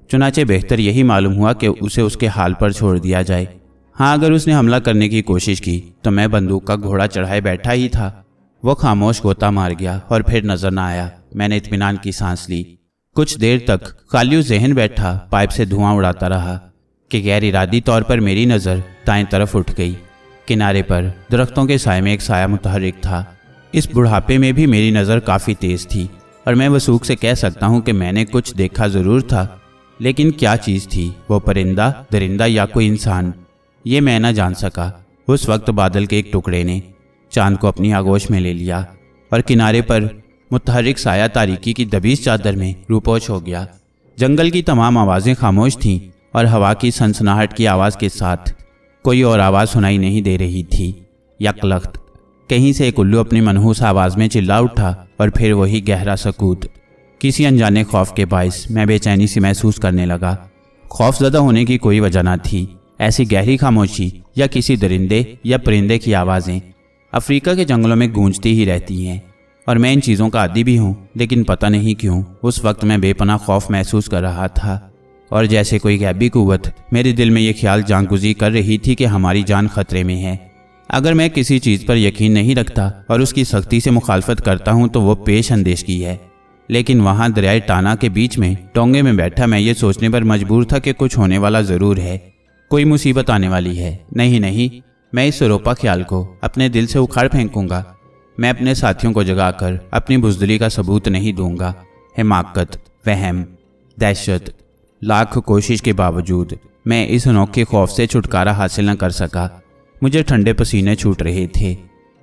चुनाचे बेहतर यही मालूम हुआ कि उसे उसके हाल पर छोड़ दिया जाए। हाँ, अगर उसने हमला करने की कोशिश की तो मैं बंदूक का घोड़ा चढ़ाए बैठा ही था। वो खामोश गोता मार गया और फिर नजर न आया। मैंने इत्मीनान की सांस ली। कुछ देर तक खाली ज़हन बैठा पाइप से धुआं उड़ाता रहा कि गैर इरादी तौर पर मेरी नज़र दाएं तरफ उठ गई। किनारे पर दरख्तों के साए में एक साया मुतहर्रिक था। इस बुढ़ापे में भी मेरी नज़र काफ़ी तेज़ थी और मैं वसूख से कह सकता हूँ कि मैंने कुछ देखा ज़रूर था, लेकिन क्या चीज़ थी, वो परिंदा, दरिंदा या कोई इंसान, ये मैं न जान सका। उस वक्त बादल के एक टुकड़े ने चांद को अपनी आगोश में ले लिया और किनारे पर मुतहर्रिक साया तारीकी की दबीज चादर में रूपोश हो गया। जंगल की तमाम आवाज़ें खामोश थीं और हवा की सनसनाहट की आवाज़ के साथ कोई और आवाज़ सुनाई नहीं दे रही थी। यकलख्त कहीं से एक उल्लू अपनी मनहूस आवाज़ में चिल्ला उठा और फिर वही गहरा सकूत। किसी अनजाने खौफ के बाइस मैं बेचैनी सी महसूस करने लगा। खौफजदा होने की कोई वजह न थी। ऐसी गहरी खामोशी या किसी दरिंदे या परिंदे की आवाज़ें अफ्रीका के जंगलों में गूंजती ही रहती हैं और मैं इन चीज़ों का आदी भी हूँ, लेकिन पता नहीं क्यों उस वक्त मैं बेपनाह खौफ महसूस कर रहा था और जैसे कोई गैबी कुव्वत मेरे दिल में ये ख्याल जांगुज़ी कर रही थी कि हमारी जान खतरे में है। अगर मैं किसी चीज़ पर यकीन नहीं रखता और उसकी सख्ती से मुखालफत करता हूँ तो वो पेश अंदेश की है। लेकिन वहाँ दरियाए टाना के बीच में टोंगे में बैठा मैं ये सोचने पर मजबूर था कि कुछ होने वाला ज़रूर है, कोई मुसीबत आने वाली है। नहीं, मैं इस सरोपा ख्याल को अपने दिल से उखाड़ फेंकूंगा। मैं अपने साथियों को जगाकर अपनी बुज़दिली का सबूत नहीं दूंगा। हिमाकत, वहम, दहशत, लाख कोशिश के बावजूद मैं इस अनोखे खौफ से छुटकारा हासिल न कर सका। मुझे ठंडे पसीने छूट रहे थे।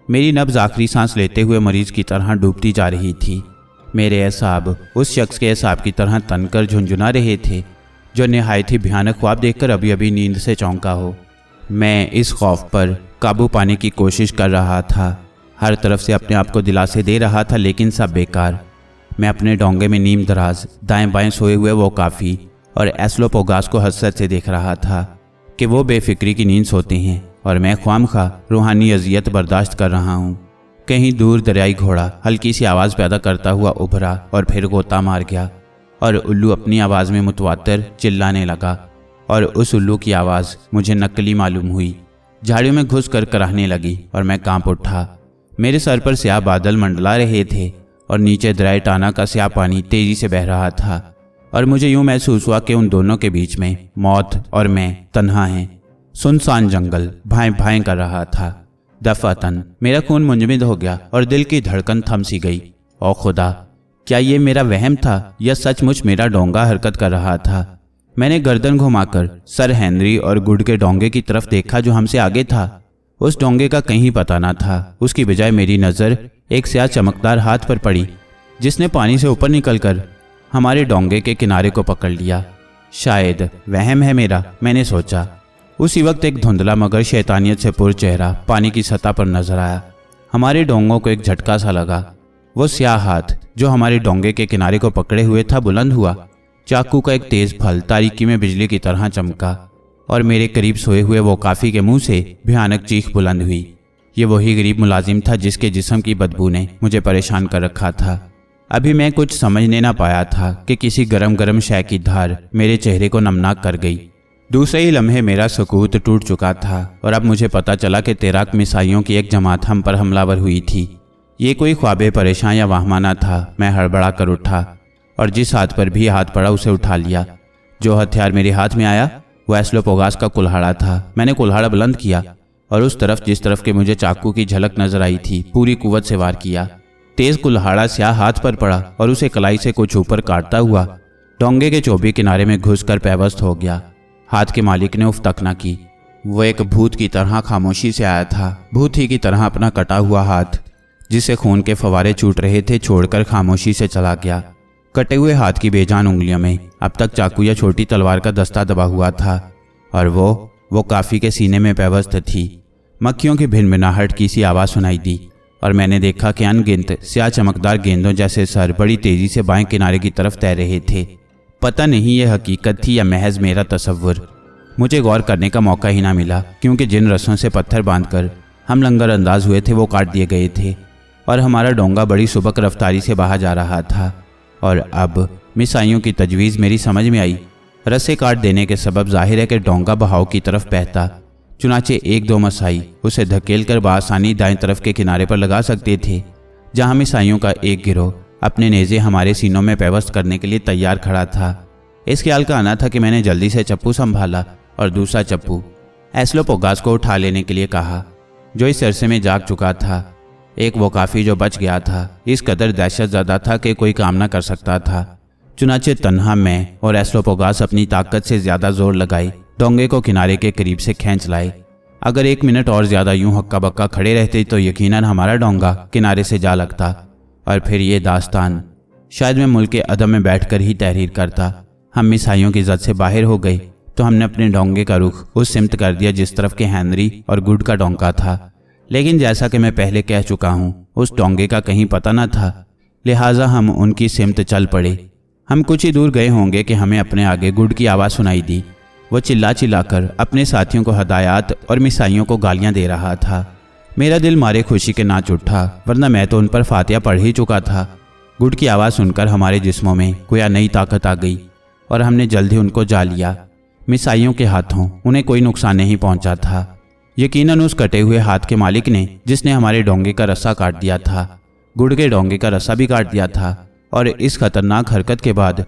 मेरी नब्ज़ आखिरी सांस लेते हुए मरीज की तरह डूबती जा रही थी। मेरे एसाब उस शख्स के एसाब की तरह तनकर झुंझुना रहे थे जो निहायत ही भयानक ख्वाब देखकर अभी अभी नींद से चौंका हो। मैं इस खौफ पर काबू पाने की कोशिश कर रहा था। हर तरफ से अपने आप को दिलासे दे रहा था, लेकिन सब बेकार। मैं अपने डोंगे में नीम दराज दाएं बाएं सोए हुए वो काफ़ी اور ایسلوپوگاس کو حسرت سے دیکھ رہا تھا کہ وہ بے فکری کی نیند سوتے ہیں اور میں خوامخواہ روحانی اذیت برداشت کر رہا ہوں۔ کہیں دور دریائی گھوڑا ہلکی سی آواز پیدا کرتا ہوا ابھرا اور پھر غوطہ مار گیا، اور الو اپنی آواز میں متواتر چلانے لگا، اور اس الو کی آواز مجھے نقلی معلوم ہوئی۔ جھاڑیوں میں گھس کر کراہنے لگی اور میں کانپ اٹھا۔ میرے سر پر سیاہ بادل منڈلا رہے تھے اور نیچے دریا ٹانا کا سیاہ پانی تیزی سے بہہ رہا تھا، اور مجھے یوں محسوس ہوا کہ ان دونوں کے بیچ میں موت اور میں تنہا ہیں۔ سنسان جنگل بھائیں بھائیں کر رہا تھا۔ دفعتاً میرا خون منجمد ہو گیا اور دل کی دھڑکن تھم سی گئی۔ او خدا، کیا یہ میرا وہم تھا یا سچ مچ میرا ڈونگا حرکت کر رہا تھا؟ میں نے گردن گھما کر سر ہنری اور گڈ کے ڈونگے کی طرف دیکھا جو ہم سے آگے تھا۔ اس ڈونگے کا کہیں پتہ نہ تھا، اس کی بجائے میری نظر ایک سیاہ چمکدار ہاتھ پر پڑی جس نے پانی سے اوپر نکل کر ہمارے ڈونگے کے کنارے کو پکڑ لیا۔ شاید وہم ہے میرا، میں نے سوچا۔ اسی وقت ایک دھندلا مگر شیطانیت سے پر چہرہ پانی کی سطح پر نظر آیا۔ ہمارے ڈونگوں کو ایک جھٹکا سا لگا۔ وہ سیاہ ہاتھ جو ہمارے ڈونگے کے کنارے کو پکڑے ہوئے تھا بلند ہوا۔ چاقو کا ایک تیز پھل تاریکی میں بجلی کی طرح چمکا اور میرے قریب سوئے ہوئے وہ کافی کے منہ سے بھیانک چیخ بلند ہوئی۔ یہ وہی غریب ملازم تھا جس کے جسم کی بدبو نے مجھے پریشان کر رکھا تھا۔ ابھی میں کچھ سمجھنے نہ پایا تھا کہ کسی گرم گرم شے کی دھار میرے چہرے کو نمناک کر گئی۔ دوسرے ہی لمحے میرا سکوت ٹوٹ چکا تھا اور اب مجھے پتہ چلا کہ تیراک مسائیوں کی ایک جماعت ہم پر حملہ ور ہوئی تھی۔ یہ کوئی خواب پریشان یا وہمانہ تھا۔ میں ہڑبڑا کر اٹھا اور جس ہاتھ پر بھی ہاتھ پڑا اسے اٹھا لیا۔ جو ہتھیار میرے ہاتھ میں آیا وہ ایسلوپوگاس کا کلہاڑا تھا۔ میں نے کلہاڑا بلند کیا اور اس طرف جس طرف کے مجھے چاقو کی جھلک نظر آئی تھی پوری قوت سے وار کیا۔ تیز کلہاڑا سیاہ ہاتھ پر پڑا اور اسے کلائی سے کچھ اوپر کاٹتا ہوا ڈونگے کے چوبی کنارے میں گھس کر پیوست ہو گیا۔ ہاتھ کے مالک نے اف تک نہ کی۔ وہ ایک بھوت کی طرح خاموشی سے آیا تھا، بھوت ہی کی طرح اپنا کٹا ہوا ہاتھ جسے خون کے فوارے چھوٹ رہے تھے چھوڑ کر خاموشی سے چلا گیا۔ کٹے ہوئے ہاتھ کی بے جان انگلیوں میں اب تک چاقو یا چھوٹی تلوار کا دستہ دبا ہوا تھا اور وہ کافی کے سینے میں پیوست تھی۔ مکھیوں کی بھنبھناہٹ کی سی آواز سنائی دی اور میں نے دیکھا کہ ان گنت سیاہ چمکدار گیندوں جیسے سر بڑی تیزی سے بائیں کنارے کی طرف تیر رہے تھے۔ پتہ نہیں یہ حقیقت تھی یا محض میرا تصور۔ مجھے غور کرنے کا موقع ہی نہ ملا کیونکہ جن رسوں سے پتھر باندھ کر ہم لنگر انداز ہوئے تھے وہ کاٹ دیے گئے تھے اور ہمارا ڈونگا بڑی سبک رفتاری سے بہا جا رہا تھا۔ اور اب مسائیوں کی تجویز میری سمجھ میں آئی۔ رسے کاٹ دینے کے سبب ظاہر ہے کہ ڈونگا بہاؤ کی طرف بہتا، چنانچہ ایک دو مسائی اسے دھکیل کر بآسانی دائیں طرف کے کنارے پر لگا سکتے تھے جہاں مسائیوں کا ایک گروہ اپنے نیزے ہمارے سینوں میں پیوست کرنے کے لیے تیار کھڑا تھا۔ اس خیال کا آنا تھا کہ میں نے جلدی سے چپو سنبھالا اور دوسرا چپو ایسلوپوگاس کو اٹھا لینے کے لیے کہا جو اس عرصے میں جاگ چکا تھا۔ ایک وہ کافی جو بچ گیا تھا اس قدر دہشت زدہ تھا کہ کوئی کام نہ کر سکتا تھا۔ چنانچہ تنہا میں اور ایسلوپوگاس اپنی طاقت سے زیادہ زور لگائے ڈونگے کو کنارے کے قریب سے کھینچ لائے۔ اگر ایک منٹ اور زیادہ یوں ہکا بکا کھڑے رہتے تو یقیناً ہمارا ڈونگا کنارے سے جا لگتا اور پھر یہ داستان شاید میں ملک عدم میں بیٹھ کر ہی تحریر کرتا۔ ہم مسائیوں کی زد سے باہر ہو گئے تو ہم نے اپنے ڈونگے کا رخ اس سمت کر دیا جس طرف کے ہنری اور گڈ کا ڈونگا تھا، لیکن جیسا کہ میں پہلے کہہ چکا ہوں اس ڈونگے کا کہیں پتہ نہ تھا، لہٰذا ہم ان کی سمت چل پڑے۔ ہم کچھ ہی دور گئے ہوں گے کہ ہمیں اپنے آگے گڈ کی آواز سنائی دی۔ وہ چلا چلا کر اپنے ساتھیوں کو ہدایات اور مسائیوں کو گالیاں دے رہا تھا۔ میرا دل مارے خوشی کے ناچ اٹھا ورنہ میں تو ان پر فاتحہ پڑھ ہی چکا تھا۔ گڈ کی آواز سن کر ہمارے جسموں میں گویا نئی طاقت آ گئی اور ہم نے جلد ہی ان کو جا لیا۔ مسائیوں کے ہاتھوں انہیں کوئی نقصان نہیں پہنچا تھا، یقیناً اس کٹے ہوئے ہاتھ کے مالک نے جس نے ہمارے ڈونگے کا رسا کاٹ دیا تھا، گڈ کے ڈونگے کا رسا بھی کاٹ دیا تھا اور اس خطرناک حرکت کے بعد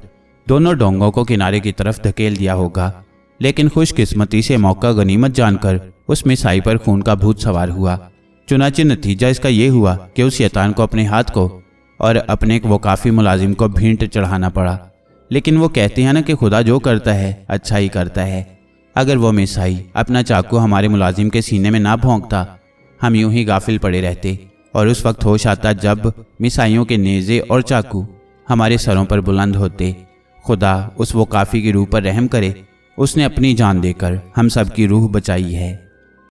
دونوں ڈونگوں کو کنارے کی طرف دھکیل دیا ہوگا۔ لیکن خوش قسمتی سے موقع غنیمت جان کر اس مسائی پر خون کا بھوت سوار ہوا۔ چنانچہ نتیجہ اس کا یہ ہوا کہ اس شیطان کو اپنے ہاتھ کو اور اپنے وہ کافی ملازم کو بھینٹ چڑھانا پڑا۔ لیکن وہ کہتے ہیں نا کہ خدا جو کرتا ہے اچھا ہی کرتا ہے۔ اگر وہ مسائی اپنا چاقو ہمارے ملازم کے سینے میں نہ بھونکتا ہم یوں ہی غافل پڑے رہتے اور اس وقت ہوش آتا جب مسائیوں کے نیزے اور چاقو ہمارے سروں پر بلند ہوتے۔ خدا اس وہ کافی کی روح پر رحم کرے، اس نے اپنی جان دے کر ہم سب کی روح بچائی ہے۔